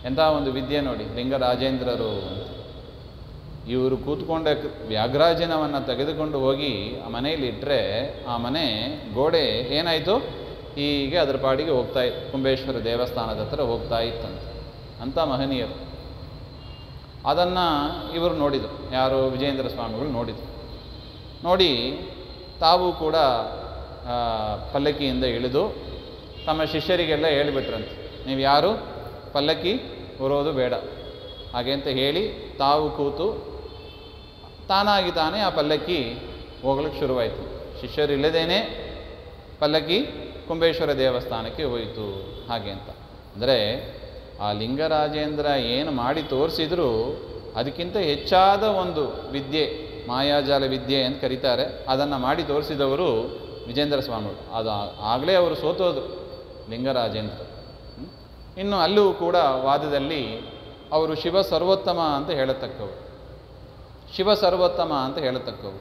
ಎಂಥ ಒಂದು ವಿದ್ಯೆ ನೋಡಿ ಲಿಂಗರಾಜೇಂದ್ರರು. ಇವರು ಕೂತ್ಕೊಂಡ ವ್ಯಾಘ್ರಾಜಿನವನ್ನು ತೆಗೆದುಕೊಂಡು ಹೋಗಿ ಆ ಮನೆಯಲ್ಲಿ ಇಟ್ಟರೆ ಆ ಮನೆ ಗೋಡೆ ಏನಾಯಿತು, ಹೀಗೆ ಅದರ ಪಾಡಿಗೆ ಹೋಗ್ತಾ ಇತ್ತು, ಕುಂಬೇಶ್ವರ ದೇವಸ್ಥಾನದ ಹತ್ರ ಹೋಗ್ತಾ ಇತ್ತಂತೆ. ಅಂಥ ಮಹನೀಯರು. ಅದನ್ನು ಇವರು ನೋಡಿದರು, ಯಾರು ವಿಜಯೇಂದ್ರ ಸ್ವಾಮಿಗಳು ನೋಡಿದರು. ನೋಡಿ ತಾವು ಕೂಡ ಪಲ್ಲಕ್ಕಿಯಿಂದ ಇಳಿದು ತಮ್ಮ ಶಿಷ್ಯರಿಗೆಲ್ಲ ಹೇಳಿಬಿಟ್ರಂತೆ, ನೀವು ಯಾರು ಪಲ್ಲಕ್ಕಿ ಹೊರೋದು ಬೇಡ ಹಾಗೆ ಅಂತ ಹೇಳಿ ತಾವು ಕೂತು ತಾನಾಗಿ ತಾನೇ ಆ ಪಲ್ಲಕ್ಕಿ ಹೋಗ್ಲಿಕ್ಕೆ ಶುರುವಾಯಿತು. ಶಿಷ್ಯರು ಇಲ್ಲದೇನೆ ಪಲ್ಲಕ್ಕಿ ಕುಂಬೇಶ್ವರ ದೇವಸ್ಥಾನಕ್ಕೆ ಹೋಯಿತು ಹಾಗೆ ಅಂತ. ಅಂದರೆ ಆ ಲಿಂಗರಾಜೇಂದ್ರ ಏನು ಮಾಡಿ ತೋರಿಸಿದ್ರು ಅದಕ್ಕಿಂತ ಹೆಚ್ಚಾದ ಒಂದು ವಿದ್ಯೆ, ಮಾಯಾಜಾಲ ವಿದ್ಯೆ ಅಂತ ಕರೀತಾರೆ, ಅದನ್ನು ಮಾಡಿ ತೋರಿಸಿದವರು ವಿಜೇಂದ್ರ ಸ್ವಾಮಿಗಳು. ಅದು ಆಗಲೇ ಅವರು ಸೋತೋದು ಲಿಂಗರಾಜೇಂದ್ರ. ಇನ್ನು ಅಲ್ಲೂ ಕೂಡ ವಾದದಲ್ಲಿ ಅವರು ಶಿವ ಸರ್ವೋತ್ತಮ ಅಂತ ಹೇಳತಕ್ಕವರು, ಶಿವ ಸರ್ವೋತ್ತಮ ಅಂತ ಹೇಳತಕ್ಕವರು.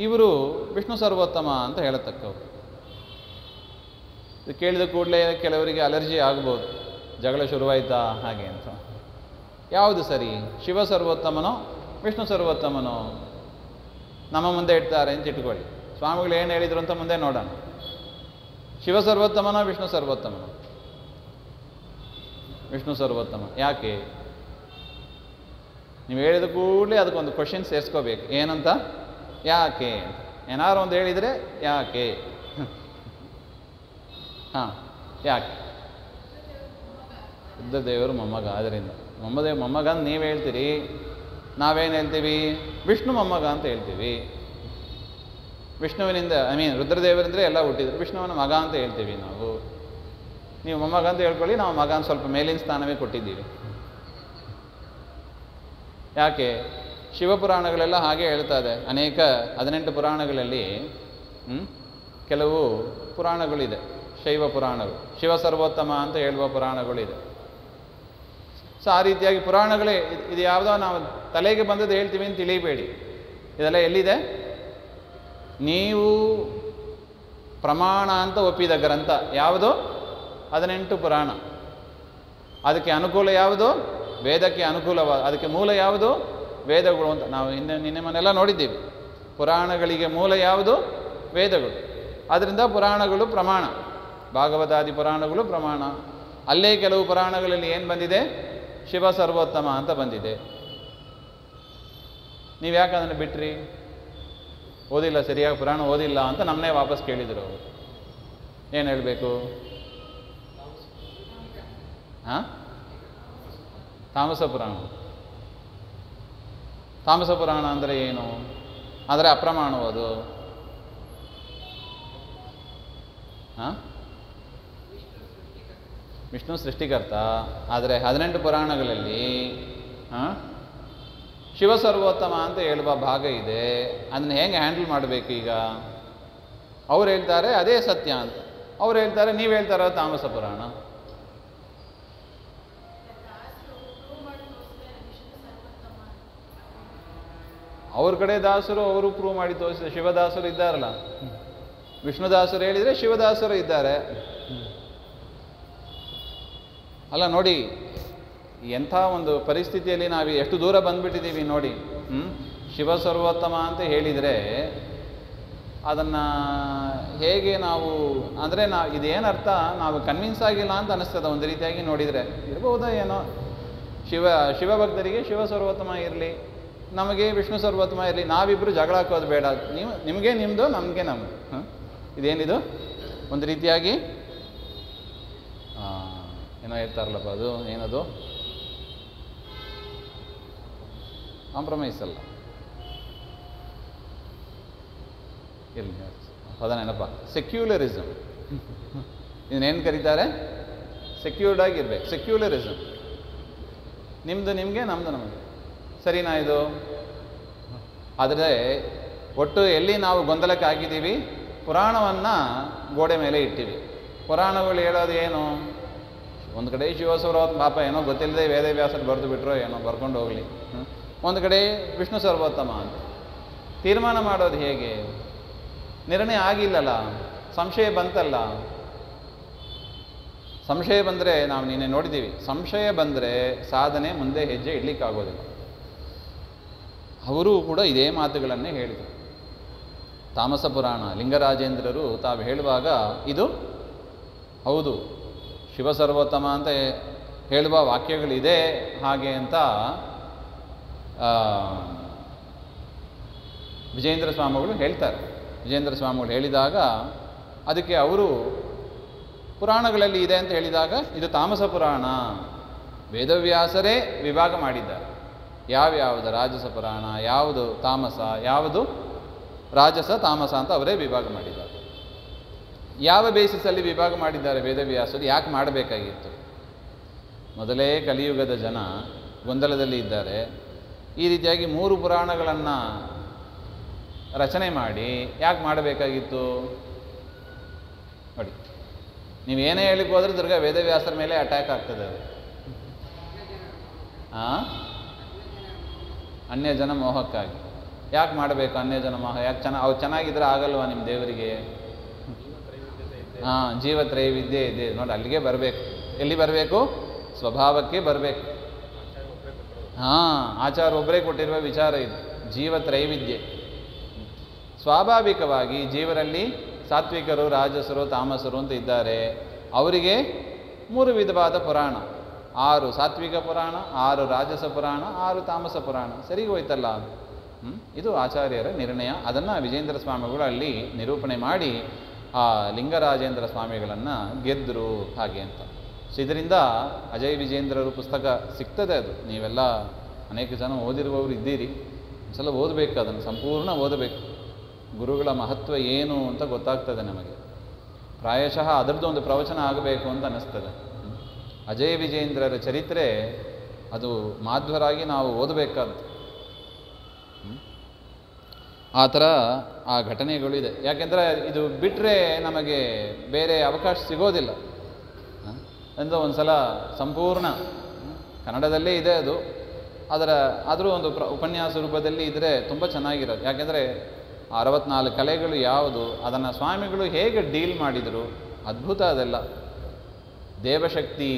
ಇವರು ವಿಷ್ಣು ಸರ್ವೋತ್ತಮ ಅಂತ ಹೇಳತಕ್ಕವರು. ಇದು ಕೇಳಿದ ಕೂಡಲೇ ಕೆಲವರಿಗೆ ಅಲರ್ಜಿ ಆಗ್ಬೋದು, ಜಗಳ ಶುರುವಾಯ್ತಾ ಹಾಗೆ ಅಂತ. ಯಾವುದು ಸರಿ, ಶಿವ ಸರ್ವೋತ್ತಮನೋ ವಿಷ್ಣು ಸರ್ವೋತ್ತಮನೋ? ನಮ್ಮ ಮುಂದೆ ಇಡ್ತಾರೆ ಅಂತ ಇಟ್ಕೊಳ್ಳಿ, ಸ್ವಾಮಿಗಳು ಏನು ಹೇಳಿದರು ಅಂತ ಮುಂದೆ ನೋಡೋಣ. ಶಿವ ಸರ್ವೋತ್ತಮನೋ ವಿಷ್ಣು ಸರ್ವೋತ್ತಮನೋ? ವಿಷ್ಣು ಸರ್ವೋತ್ತಮ. ಯಾಕೆ? ನೀವು ಹೇಳಿದ ಕೂಡಲೇ ಅದಕ್ಕೊಂದು ಕ್ವಶನ್ ಸೇರಿಸ್ಕೋಬೇಕು. ಏನಂತ? ಯಾಕೆ ಅಂತ. ಏನಾರು ಒಂದು ಹೇಳಿದರೆ ಯಾಕೆ? ಹಾಂ, ಯಾಕೆ? ರುದ್ರದೇವರು ಮೊಮ್ಮಗ, ಆದ್ದರಿಂದ ಮೊಮ್ಮಗ ಅಂತ ನೀವು ಹೇಳ್ತೀರಿ, ನಾವೇನು ಹೇಳ್ತೀವಿ? ವಿಷ್ಣು ಮೊಮ್ಮಗ ಅಂತ ಹೇಳ್ತೀವಿ. ವಿಷ್ಣುವಿನಿಂದ ರುದ್ರದೇವರಿಂದರೆ ಎಲ್ಲ ಹುಟ್ಟಿದ್ರು, ವಿಷ್ಣುವನ ಮಗ ಅಂತ ಹೇಳ್ತೀವಿ ನಾವು. ನೀವು ಮೊಮ್ಮಗ ಅಂತ ಹೇಳ್ಕೊಳ್ಳಿ, ನಾವು ಮಗ ಅಂತ ಸ್ವಲ್ಪ ಮೇಲಿನ ಸ್ಥಾನವೇ ಕೊಟ್ಟಿದ್ದೀವಿ. ಯಾಕೆ? ಶಿವಪುರಾಣಗಳೆಲ್ಲ ಹಾಗೆ ಹೇಳ್ತಾ ಇದೆ. ಅನೇಕ 18 ಪುರಾಣಗಳಲ್ಲಿ ಕೆಲವು ಪುರಾಣಗಳಿದೆ, ಶೈವ ಪುರಾಣಗಳು, ಶಿವ ಸರ್ವೋತ್ತಮ ಅಂತ ಹೇಳುವ ಪುರಾಣಗಳಿದೆ. ಸೊ ಆ ರೀತಿಯಾಗಿ ಪುರಾಣಗಳೇ ಇದು ಯಾವುದೋ ನಾವು ತಲೆಗೆ ಬಂದದ್ದು ಹೇಳ್ತೀವಿ ಅಂತ ತಿಳಿಬೇಡಿ. ಇದೆಲ್ಲ ಎಲ್ಲಿದೆ? ನೀವು ಪ್ರಮಾಣ ಅಂತ ಒಪ್ಪಿದ ಗ್ರಂಥ ಯಾವುದು? 18 ಪುರಾಣ. ಅದಕ್ಕೆ ಅನುಕೂಲ ಯಾವುದು? ವೇದಕ್ಕೆ ಅನುಕೂಲವಾದ. ಅದಕ್ಕೆ ಮೂಲ ಯಾವುದು? ವೇದಗಳು ಅಂತ ನಾವು ನಿನ್ನೆ ಮನೆಲ್ಲ ನೋಡಿದ್ದೀವಿ. ಪುರಾಣಗಳಿಗೆ ಮೂಲ ಯಾವುದು? ವೇದಗಳು. ಆದ್ದರಿಂದ ಪುರಾಣಗಳು ಪ್ರಮಾಣ, ಭಾಗವತಾದಿ ಪುರಾಣಗಳು ಪ್ರಮಾಣ. ಅಲ್ಲೇ ಕೆಲವು ಪುರಾಣಗಳಲ್ಲಿ ಏನು ಬಂದಿದೆ? ಶಿವ ಸರ್ವೋತ್ತಮ ಅಂತ ಬಂದಿದೆ. ನೀವು ಯಾಕೆ ಅದನ್ನು ಬಿಟ್ರಿ? ಓದಿಲ್ಲ, ಸರಿಯಾಗಿ ಪುರಾಣ ಓದಿಲ್ಲ ಅಂತ ನಮ್ಮನ್ನೇ ವಾಪಸ್ ಕೇಳಿದರು ಅವರು. ಏನು ಹೇಳಬೇಕು? ಹಾಂ, ತಾಮಸ ಪುರಾಣ. ತಾಮಸ ಪುರಾಣ ಅಂದರೆ ಏನು? ಅಂದರೆ ಅಪ್ರಮಾಣವದು. ಹಾಂ, ವಿಷ್ಣು ಸೃಷ್ಟಿಕರ್ತ. ಆದರೆ 18 ಪುರಾಣಗಳಲ್ಲಿ ಶಿವ ಸರ್ವೋತ್ತಮ ಅಂತ ಹೇಳುವ ಭಾಗ ಇದೆ. ಅದನ್ನು ಹೇಗೆ ಹ್ಯಾಂಡಲ್ ಮಾಡಬೇಕು? ಈಗ ಅವ್ರು ಹೇಳ್ತಾರೆ ಅದೇ ಸತ್ಯ ಅಂತ, ಅವ್ರು ಹೇಳ್ತಾರೆ ನೀವು ಹೇಳ್ತಾರ ತಾಮಸ ಪುರಾಣ. ಅವ್ರ ಕಡೆ ದಾಸರು ಅವರು ಪ್ರೂವ್ ಮಾಡಿ ತೋರಿಸಿದ. ಶಿವದಾಸರು ಇದ್ದಾರಲ್ಲ, ವಿಷ್ಣುದಾಸರು ಹೇಳಿದರೆ ಶಿವದಾಸರು ಇದ್ದಾರೆ. ಅಲ್ಲ ನೋಡಿ, ಎಂಥ ಒಂದು ಪರಿಸ್ಥಿತಿಯಲ್ಲಿ ನಾವು ಎಷ್ಟು ದೂರ ಬಂದುಬಿಟ್ಟಿದ್ದೀವಿ ನೋಡಿ. ಶಿವ ಸರ್ವೋತ್ತಮ ಅಂತ ಹೇಳಿದರೆ ಅದನ್ನು ಹೇಗೆ ನಾವು ಅಂದರೆ ಇದೇನರ್ಥ, ನಾವು ಕನ್ವಿನ್ಸ್ ಆಗಿಲ್ಲ ಅಂತ ಅನ್ನಿಸ್ತದೆ ಒಂದು ರೀತಿಯಾಗಿ ನೋಡಿದರೆ. ಇರ್ಬೋದಾ ಏನೋ, ಶಿವಭಕ್ತರಿಗೆ ಶಿವ ಸರ್ವೋತ್ತಮ ಇರಲಿ, ನಮಗೆ ವಿಷ್ಣು ಸರ್ವೋತ್ತಮ ಇರಲಿ, ನಾವಿಬ್ಬರು ಜಗಳ ಹಾಕೋದು ಬೇಡ. ನಿಮಗೆ ನಿಮ್ಮದು, ನಮಗೆ ನಮ್ಮದು. ಇದೇನಿದು? ಒಂದು ರೀತಿಯಾಗಿ ಏನೋ ಹೇಳ್ತಾರಲ್ಲಪ್ಪ, ಅದು ಏನದು? ಕಾಂಪ್ರಮೈಸ್ ಅಲ್ಲ, ಇರಲಿ ಪದ ನೆನಪ, ಸೆಕ್ಯುಲರಿಸಮ್. ಇದನ್ನೇನು ಕರೀತಾರೆ? ಸೆಕ್ಯೂರ್ಡ್ ಆಗಿರ್ಬೇಕು, ಸೆಕ್ಯುಲರಿಸಮ್. ನಿಮ್ಮದು ನಿಮಗೆ, ನಮ್ಮದು ನಮಗೆ. ಸರಿನಾ ಇದು? ಆದರೆ ಒಟ್ಟು ಎಲ್ಲಿ ನಾವು ಗೊಂದಲಕ್ಕೆ ಆಗಿದ್ದೀವಿ, ಪುರಾಣವನ್ನು ಗೋಡೆ ಮೇಲೆ ಇಟ್ಟಿವಿ. ಪುರಾಣಗಳು ಹೇಳೋದು ಏನು? ಒಂದು ಕಡೆ ಶಿವಸರ್ವೋತ್ತಮ, ಪಾಪ ಏನೋ ಗೊತ್ತಿಲ್ಲದೆ ವೇದವ್ಯಾಸರು ಬರೆದು ಬಿಟ್ಟರೋ ಏನೋ, ಬರ್ಕೊಂಡು ಹೋಗಲಿ. ಒಂದು ಕಡೆ ವಿಷ್ಣು ಸರ್ವೋತ್ತಮ ಅಂತ ತೀರ್ಮಾನ ಮಾಡೋದು ಹೇಗೆ? ನಿರ್ಣಯ ಆಗಿಲ್ಲಲ್ಲ, ಸಂಶಯ ಬಂತಲ್ಲ. ಸಂಶಯ ಬಂದರೆ ನಾವು ನಿನ್ನೆ ನೋಡಿದ್ದೀವಿ, ಸಂಶಯ ಬಂದರೆ ಸಾಧನೆ ಮುಂದೆ ಹೆಜ್ಜೆ ಇಡಲಿಕ್ಕಾಗೋದಿಲ್ಲ. ಅವರೂ ಕೂಡ ಇದೇ ಮಾತುಗಳನ್ನೇ ಹೇಳಿದರು. ತಾಮಸ ಪುರಾಣ ಲಿಂಗರಾಜೇಂದ್ರರು ತಾವು ಹೇಳುವಾಗ ಇದು ಹೌದು, ಶಿವ ಸರ್ವೋತ್ತಮ ಅಂತ ಹೇಳುವ ವಾಕ್ಯಗಳಿದೆ ಹಾಗೆ ಅಂತ ವಿಜೇಂದ್ರ ಸ್ವಾಮಿಗಳು ಹೇಳ್ತಾರೆ. ವಿಜೇಂದ್ರ ಸ್ವಾಮಿಗಳು ಹೇಳಿದಾಗ ಅದಕ್ಕೆ ಅವರು ಪುರಾಣಗಳಲ್ಲಿ ಇದೆ ಅಂತ ಹೇಳಿದಾಗ ಇದು ತಾಮಸ ಪುರಾಣ, ವೇದವ್ಯಾಸರೇ ವಿಭಾಗ ಮಾಡಿದ್ದಾರೆ. ಯಾವ್ಯಾವುದು ರಾಜಸ ಪುರಾಣ, ಯಾವುದು ತಾಮಸ, ಯಾವುದು ರಾಜಸ ತಾಮಸ ಅಂತ ಅವರೇ ವಿಭಾಗ ಮಾಡಿದ್ದಾರೆ. ಯಾವ ಬೇಸಿಸಲ್ಲಿ ವಿಭಾಗ ಮಾಡಿದ್ದಾರೆ ವೇದವ್ಯಾಸರು? ಯಾಕೆ ಮಾಡಬೇಕಾಗಿತ್ತು? ಮೊದಲೇ ಕಲಿಯುಗದ ಜನ ಗೊಂದಲದಲ್ಲಿ ಇದ್ದಾರೆ. ಈ ರೀತಿಯಾಗಿ 3 ಪುರಾಣಗಳನ್ನು ರಚನೆ ಮಾಡಿ ಯಾಕೆ ಮಾಡಬೇಕಾಗಿತ್ತು ನೋಡಿ. ನೀವೇನೇ ಹೇಳಿಕ್ಕೆ ಹೋದ್ರೆ ದುರ್ಗ ವೇದವ್ಯಾಸರ ಮೇಲೆ ಅಟ್ಯಾಕ್ ಆಗ್ತದೆ ಅದು. ಅನ್ಯ ಜನ ಮೋಹಕ್ಕಾಗಿ ಯಾಕೆ ಮಾಡಬೇಕು? ಅನ್ಯ ಜನ ಮೋಹ ಯಾಕೆ? ಅವ್ರು ಚೆನ್ನಾಗಿದ್ರೆ ಆಗಲ್ವಾ ನಿಮ್ಮ ದೇವರಿಗೆ? ಜೀವತ್ರೈವಿದ್ಯೆ ಇದೆ ನೋಡಿ, ಅಲ್ಲಿಗೆ ಬರಬೇಕು. ಎಲ್ಲಿ ಬರಬೇಕು? ಸ್ವಭಾವಕ್ಕೆ ಬರಬೇಕು. ಆಚಾರ ಒಬ್ಬರೇ ಕೊಟ್ಟಿರುವ ವಿಚಾರ ಇದು, ಜೀವತ್ರೈವಿದ್ಯೆ. ಸ್ವಾಭಾವಿಕವಾಗಿ ಜೀವರಲ್ಲಿ ಸಾತ್ವಿಕರು, ರಾಜಸರು, ತಾಮಸರು ಅಂತ ಇದ್ದಾರೆ. ಅವರಿಗೆ 3 ವಿಧವಾದ ಪುರಾಣ, 6 ಸಾತ್ವಿಕ ಪುರಾಣ, 6 ರಾಜಸ ಪುರಾಣ, 6 ತಾಮಸ ಪುರಾಣ. ಸರಿ ಹೋಯ್ತಲ್ಲ. ಇದು ಆಚಾರ್ಯರ ನಿರ್ಣಯ. ಅದನ್ನು ವಿಜೇಂದ್ರ ಸ್ವಾಮಿಗಳು ಅಲ್ಲಿ ನಿರೂಪಣೆ ಮಾಡಿ ಆ ಲಿಂಗರಾಜೇಂದ್ರ ಸ್ವಾಮಿಗಳನ್ನು ಗೆದ್ದರು ಹಾಗೆ ಅಂತ. ಸೊ ಇದರಿಂದ ಅಜಯ್ ವಿಜೇಂದ್ರರು ಪುಸ್ತಕ ಸಿಗ್ತದೆ. ಅದು ನೀವೆಲ್ಲ ಅನೇಕ ಜನ ಓದಿರುವವರು ಇದ್ದೀರಿ. ಒಂದ್ಸಲ ಓದಬೇಕು, ಅದನ್ನು ಸಂಪೂರ್ಣ ಓದಬೇಕು. ಗುರುಗಳ ಮಹತ್ವ ಏನು ಅಂತ ಗೊತ್ತಾಗ್ತದೆ ನಮಗೆ. ಪ್ರಾಯಶಃ ಅದರದ್ದು ಒಂದು ಪ್ರವಚನ ಆಗಬೇಕು ಅಂತ ಅನ್ನಿಸ್ತದೆ. ಅಜಯ್ ವಿಜೇಂದ್ರರ ಚರಿತ್ರೆ ಅದು ಮಾಧ್ವರಾಗಿ ನಾವು ಓದಬೇಕಾದ್ದು. ಆ ಥರ ಆ ಘಟನೆಗಳು ಇದೆ. ಯಾಕೆಂದರೆ ಇದು ಬಿಟ್ಟರೆ ನಮಗೆ ಬೇರೆ ಅವಕಾಶ ಸಿಗೋದಿಲ್ಲ ಅಂತ. ಒಂದು ಸಲ ಸಂಪೂರ್ಣ ಕನ್ನಡದಲ್ಲೇ ಇದೆ ಅದು. ಆದರೂ ಒಂದು ಉಪನ್ಯಾಸ ರೂಪದಲ್ಲಿ ಇದ್ದರೆ ತುಂಬ ಚೆನ್ನಾಗಿರೋದು. ಯಾಕೆಂದರೆ 64 ಕಲೆಗಳು ಯಾವುದು, ಅದನ್ನು ಸ್ವಾಮಿಗಳು ಹೇಗೆ ಡೀಲ್ ಮಾಡಿದರು, ಅದ್ಭುತ ಅದೆಲ್ಲ. ದೇವಶಕ್ತಿ,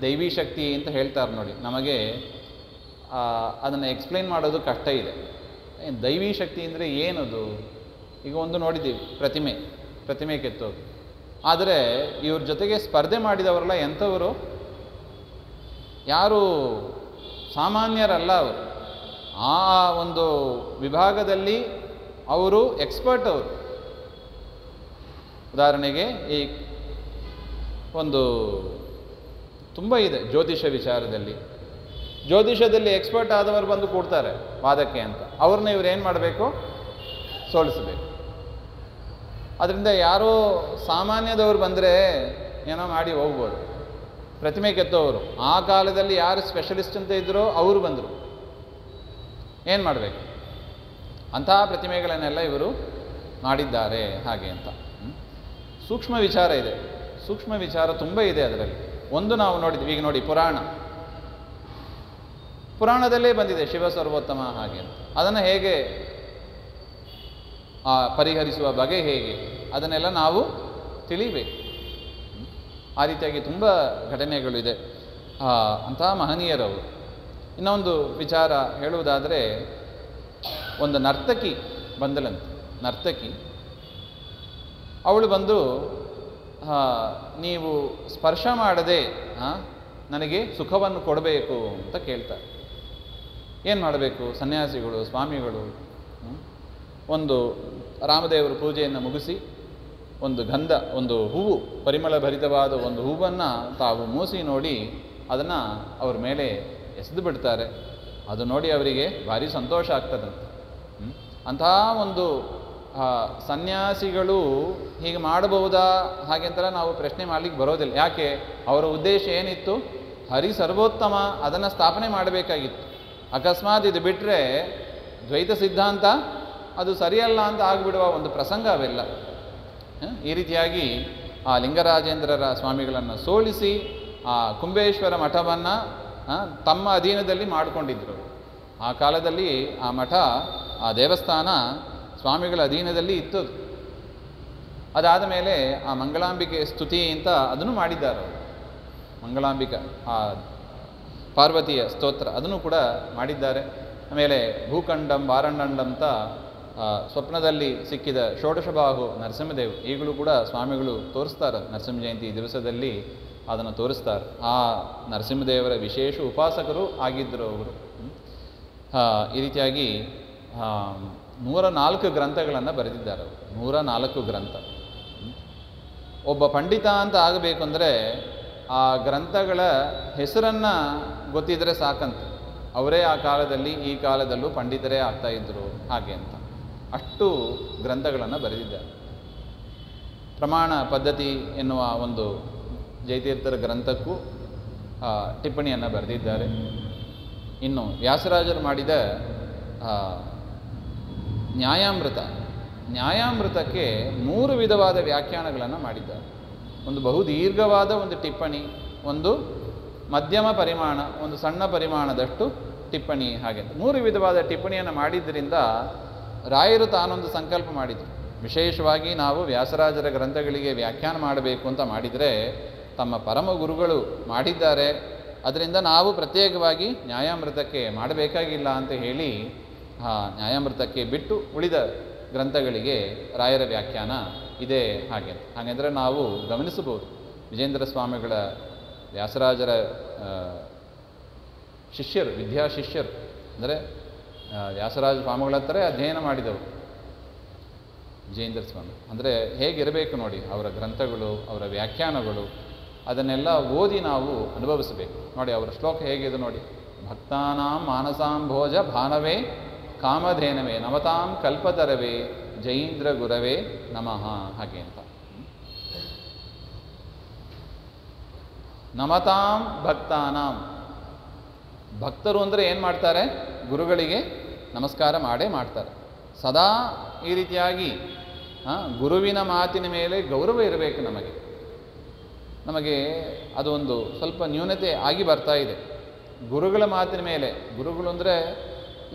ದೈವಿ ಶಕ್ತಿ ಅಂತ ಹೇಳ್ತಾರೆ ನೋಡಿ. ನಮಗೆ ಅದನ್ನು ಎಕ್ಸ್ಪ್ಲೈನ್ ಮಾಡೋದು ಕಷ್ಟ ಇದೆ. ದೈವಿ ಶಕ್ತಿ ಅಂದರೆ ಏನದು? ಈಗ ಒಂದು ನೋಡಿದ್ದೀವಿ, ಪ್ರತಿಮೆ ಕೆತ್ತೋದು. ಆದರೆ ಇವ್ರ ಜೊತೆಗೆ ಸ್ಪರ್ಧೆ ಮಾಡಿದವರೆಲ್ಲ ಎಂಥವರು? ಯಾರು ಸಾಮಾನ್ಯರಲ್ಲ ಅವರು. ಆ ಒಂದು ವಿಭಾಗದಲ್ಲಿ ಅವರು ಎಕ್ಸ್ಪರ್ಟ್. ಅವರು ಉದಾಹರಣೆಗೆ ಈ ಒಂದು ತುಂಬ ಇದೆ ಜ್ಯೋತಿಷ ವಿಚಾರದಲ್ಲಿ. ಜ್ಯೋತಿಷದಲ್ಲಿ ಎಕ್ಸ್ಪರ್ಟ್ ಆದವರು ಬಂದು ಕೂಡ್ತಾರೆ ವಾದಕ್ಕೆ ಅಂತ. ಅವ್ರನ್ನ ಇವ್ರು ಏನು ಮಾಡಬೇಕು? ಸೋಲಿಸಬೇಕು. ಅದರಿಂದ ಯಾರೋ ಸಾಮಾನ್ಯದವ್ರು ಬಂದರೆ ಏನೋ ಮಾಡಿ ಹೋಗ್ಬೋದು. ಪ್ರತಿಮೆ ಕೆತ್ತೋವರು ಆ ಕಾಲದಲ್ಲಿ ಯಾರು ಸ್ಪೆಷಲಿಸ್ಟ್ ಅಂತ ಇದ್ದರೋ ಅವರು ಬಂದರು. ಏನು ಮಾಡಬೇಕು? ಅಂತಹ ಪ್ರತಿಮೆಗಳನ್ನೆಲ್ಲ ಇವರು ಮಾಡಿದ್ದಾರೆ ಹಾಗೆ ಅಂತ. ಸೂಕ್ಷ್ಮ ವಿಚಾರ ಇದೆ. ಸೂಕ್ಷ್ಮ ವಿಚಾರ ತುಂಬ ಇದೆ ಅದರಲ್ಲಿ. ಒಂದು ನಾವು ನೋಡಿದ್ವಿ, ಈಗ ನೋಡಿ ಪುರಾಣದಲ್ಲೇ ಬಂದಿದೆ ಶಿವ ಸರ್ವೋತ್ತಮ ಹಾಗೆ ಅಂತ. ಅದನ್ನು ಹೇಗೆ ಪರಿಹರಿಸುವ ಬಗೆ ಹೇಗೆ, ಅದನ್ನೆಲ್ಲ ನಾವು ತಿಳಿಬೇಕು. ಆ ರೀತಿಯಾಗಿ ತುಂಬ ಘಟನೆಗಳಿದೆ ಅಂತಹ ಮಹನೀಯರವರು. ಇನ್ನೊಂದು ವಿಚಾರ ಹೇಳುವುದಾದರೆ, ಒಂದು ನರ್ತಕಿ ಬಂದಳಂತೆ. ನರ್ತಕಿ ಅವಳು ಬಂದು ನೀವು ಸ್ಪರ್ಶ ಮಾಡದೆ ನನಗೆ ಸುಖವನ್ನು ಕೊಡಬೇಕು ಅಂತ ಕೇಳ್ತಾರೆ. ಏನು ಮಾಡಬೇಕು? ಸನ್ಯಾಸಿಗಳು, ಸ್ವಾಮಿಗಳು ಒಂದು ರಾಮದೇವರ ಪೂಜೆಯನ್ನು ಮುಗಿಸಿ ಒಂದು ಗಂಧ, ಒಂದು ಹೂವು, ಪರಿಮಳ ಭರಿತವಾದ ಒಂದು ಹೂವನ್ನು ತಾವು ಮೂಸಿ ನೋಡಿ ಅದನ್ನು ಅವ್ರ ಮೇಲೆ ಎಸೆದು ಬಿಡ್ತಾರೆ. ಅದು ನೋಡಿ ಅವರಿಗೆ ಭಾರಿ ಸಂತೋಷ ಆಗ್ತದಂತೆ. ಅಂತಹ ಒಂದು ಸನ್ಯಾಸಿಗಳು ಹೀಗೆ ಮಾಡಬಹುದಾ ಹಾಗೆಂತೆಲ್ಲ ನಾವು ಪ್ರಶ್ನೆ ಮಾಡಲಿಕ್ಕೆ ಬರೋದಿಲ್ಲ. ಯಾಕೆ? ಅವರ ಉದ್ದೇಶ ಏನಿತ್ತು? ಹರಿ ಸರ್ವೋತ್ತಮ, ಅದನ್ನು ಸ್ಥಾಪನೆ ಮಾಡಬೇಕಾಗಿತ್ತು. ಅಕಸ್ಮಾತ್ ಇದು ಬಿಟ್ಟರೆ ದ್ವೈತ ಸಿದ್ಧಾಂತ ಅದು ಸರಿಯಲ್ಲ ಅಂತ ಆಗಿಬಿಡುವ ಒಂದು ಪ್ರಸಂಗ ಅವೆಲ್ಲ. ಈ ರೀತಿಯಾಗಿ ಆ ಲಿಂಗರಾಜೇಂದ್ರರ ಸ್ವಾಮಿಗಳನ್ನು ಸೋಲಿಸಿ ಆ ಕುಂಬೇಶ್ವರ ಮಠವನ್ನು ತಮ್ಮ ಅಧೀನದಲ್ಲಿ ಮಾಡಿಕೊಂಡಿದ್ದರು. ಆ ಕಾಲದಲ್ಲಿ ಆ ಮಠ, ಆ ದೇವಸ್ಥಾನ ಸ್ವಾಮಿಗಳ ಅಧೀನದಲ್ಲಿ ಇತ್ತು. ಅದಾದ ಮೇಲೆ ಆ ಮಂಗಳಾಂಬಿಕೆ ಸ್ತುತಿ ಅಂತ ಅದನ್ನು ಮಾಡಿದ್ದಾರೆ. ಮಂಗಳಾಂಬಿಕಾ ಆ ಪಾರ್ವತಿಯ ಸ್ತೋತ್ರ ಅದನ್ನು ಕೂಡ ಮಾಡಿದ್ದಾರೆ. ಆಮೇಲೆ ಭೂಖಂಡಂ ವಾರಂಡಂಡಂ ಅಂತ ಸ್ವಪ್ನದಲ್ಲಿ ಸಿಕ್ಕಿದ ಷೋಡಶಬಾಹು ನರಸಿಂಹದೇವ್ ಈಗಲೂ ಕೂಡ ಸ್ವಾಮಿಗಳು ತೋರಿಸ್ತಾರೆ. ನರಸಿಂಹ ಜಯಂತಿ ದಿವಸದಲ್ಲಿ ಅದನ್ನು ತೋರಿಸ್ತಾರೆ. ಆ ನರಸಿಂಹದೇವರ ವಿಶೇಷ ಉಪಾಸಕರು ಆಗಿದ್ದರು ಅವರು. ಈ ರೀತಿಯಾಗಿ 104 ಗ್ರಂಥಗಳನ್ನು ಬರೆದಿದ್ದಾರೆ. 104 ಗ್ರಂಥ. ಒಬ್ಬ ಪಂಡಿತ ಅಂತ ಆಗಬೇಕು ಅಂದರೆ ಆ ಗ್ರಂಥಗಳ ಹೆಸರನ್ನು ಗೊತ್ತಿದ್ದರೆ ಸಾಕಂತ. ಅವರೇ ಆ ಕಾಲದಲ್ಲಿ ಈ ಕಾಲದಲ್ಲೂ ಪಂಡಿತರೇ ಆಗ್ತಾಯಿದ್ರು ಹಾಗೆ ಅಂತ. ಅಷ್ಟು ಗ್ರಂಥಗಳನ್ನು ಬರೆದಿದ್ದಾರೆ. ಪ್ರಮಾಣ ಪದ್ಧತಿ ಎನ್ನುವ ಒಂದು ಜಯತೀರ್ಥರ ಗ್ರಂಥಕ್ಕೂ ಟಿಪ್ಪಣಿಯನ್ನು ಬರೆದಿದ್ದಾರೆ. ಇನ್ನು ವ್ಯಾಸರಾಜರು ಮಾಡಿದ ನ್ಯಾಯಾಮೃತಕ್ಕೆ 3 ವಿಧವಾದ ವ್ಯಾಖ್ಯಾನಗಳನ್ನು ಮಾಡಿದ್ದಾರೆ. ಒಂದು ಬಹುದೀರ್ಘವಾದ ಒಂದು ಟಿಪ್ಪಣಿ, ಒಂದು ಮಧ್ಯಮ ಪರಿಮಾಣ, ಒಂದು ಸಣ್ಣ ಪರಿಮಾಣದಷ್ಟು ಟಿಪ್ಪಣಿ, ಹಾಗೆ 3 ವಿಧವಾದ ಟಿಪ್ಪಣಿಯನ್ನು ಮಾಡಿದ್ದರಿಂದ ರಾಯರು ತಾನೊಂದು ಸಂಕಲ್ಪ ಮಾಡಿದರು. ವಿಶೇಷವಾಗಿ ನಾವು ವ್ಯಾಸರಾಜರ ಗ್ರಂಥಗಳಿಗೆ ವ್ಯಾಖ್ಯಾನ ಮಾಡಬೇಕು ಅಂತ ಮಾಡಿದರೆ ತಮ್ಮ ಪರಮ ಗುರುಗಳು ಮಾಡಿದ್ದಾರೆ, ಅದರಿಂದ ನಾವು ಪ್ರತ್ಯೇಕವಾಗಿ ನ್ಯಾಯಾಮೃತಕ್ಕೆ ಮಾಡಬೇಕಾಗಿಲ್ಲ ಅಂತ ಹೇಳಿ ನ್ಯಾಯಾಮೃತಕ್ಕೆ ಬಿಟ್ಟು ಉಳಿದ ಗ್ರಂಥಗಳಿಗೆ ರಾಯರ ವ್ಯಾಖ್ಯಾನ ಇದೆ ಹಾಗೆ. ಹಾಗೆಂದರೆ ನಾವು ಗಮನಿಸಬಹುದು, ವಿಜೇಂದ್ರ ಸ್ವಾಮಿಗಳ ವ್ಯಾಸರಾಜರ ಶಿಷ್ಯರು, ವಿದ್ಯಾಶಿಷ್ಯರು ಅಂದರೆ ವ್ಯಾಸರಾಜ ಸ್ವಾಮಿಗಳ ಹತ್ರ ಅಧ್ಯಯನ ಮಾಡಿದವರು ವಿಜೇಂದ್ರ ಸ್ವಾಮಿ. ಅಂದರೆ ಹೇಗಿರಬೇಕು ನೋಡಿ ಅವರ ಗ್ರಂಥಗಳು, ಅವರ ವ್ಯಾಖ್ಯಾನಗಳು, ಅದನ್ನೆಲ್ಲ ಓದಿ ನಾವು ಅನುಭವಿಸಬೇಕು. ನೋಡಿ ಅವರ ಶ್ಲೋಕ ಹೇಗಿದೆ ನೋಡಿ, ಭಕ್ತಾನಾಂ ಮಾನಸಾಂಭೋಜ ಭಾನವೇ ಕಾಮಧೇನವೇ ನಮತಾಂ ಕಲ್ಪತರವೇ ಜೈಂದ್ರ ಗುರವೇ ನಮಃ ಹಾಗೆ ಅಂತ. ನಮತಾಂ ಭಕ್ತಾನಾಂ, ಭಕ್ತರು ಅಂದರೆ ಏನು ಮಾಡ್ತಾರೆ? ಗುರುಗಳಿಗೆ ನಮಸ್ಕಾರ ಮಾಡೇ ಮಾಡ್ತಾರೆ. ಸದಾ ಈ ರೀತಿಯಾಗಿ ಗುರುವಿನ ಮಾತಿನ ಮೇಲೆ ಗೌರವ ಇರಬೇಕು. ನಮಗೆ ಅದು ಒಂದು ಸ್ವಲ್ಪ ನ್ಯೂನತೆ ಆಗಿ ಬರ್ತಾ ಇದೆ. ಗುರುಗಳ ಮಾತಿನ ಮೇಲೆ, ಗುರುಗಳು ಅಂದರೆ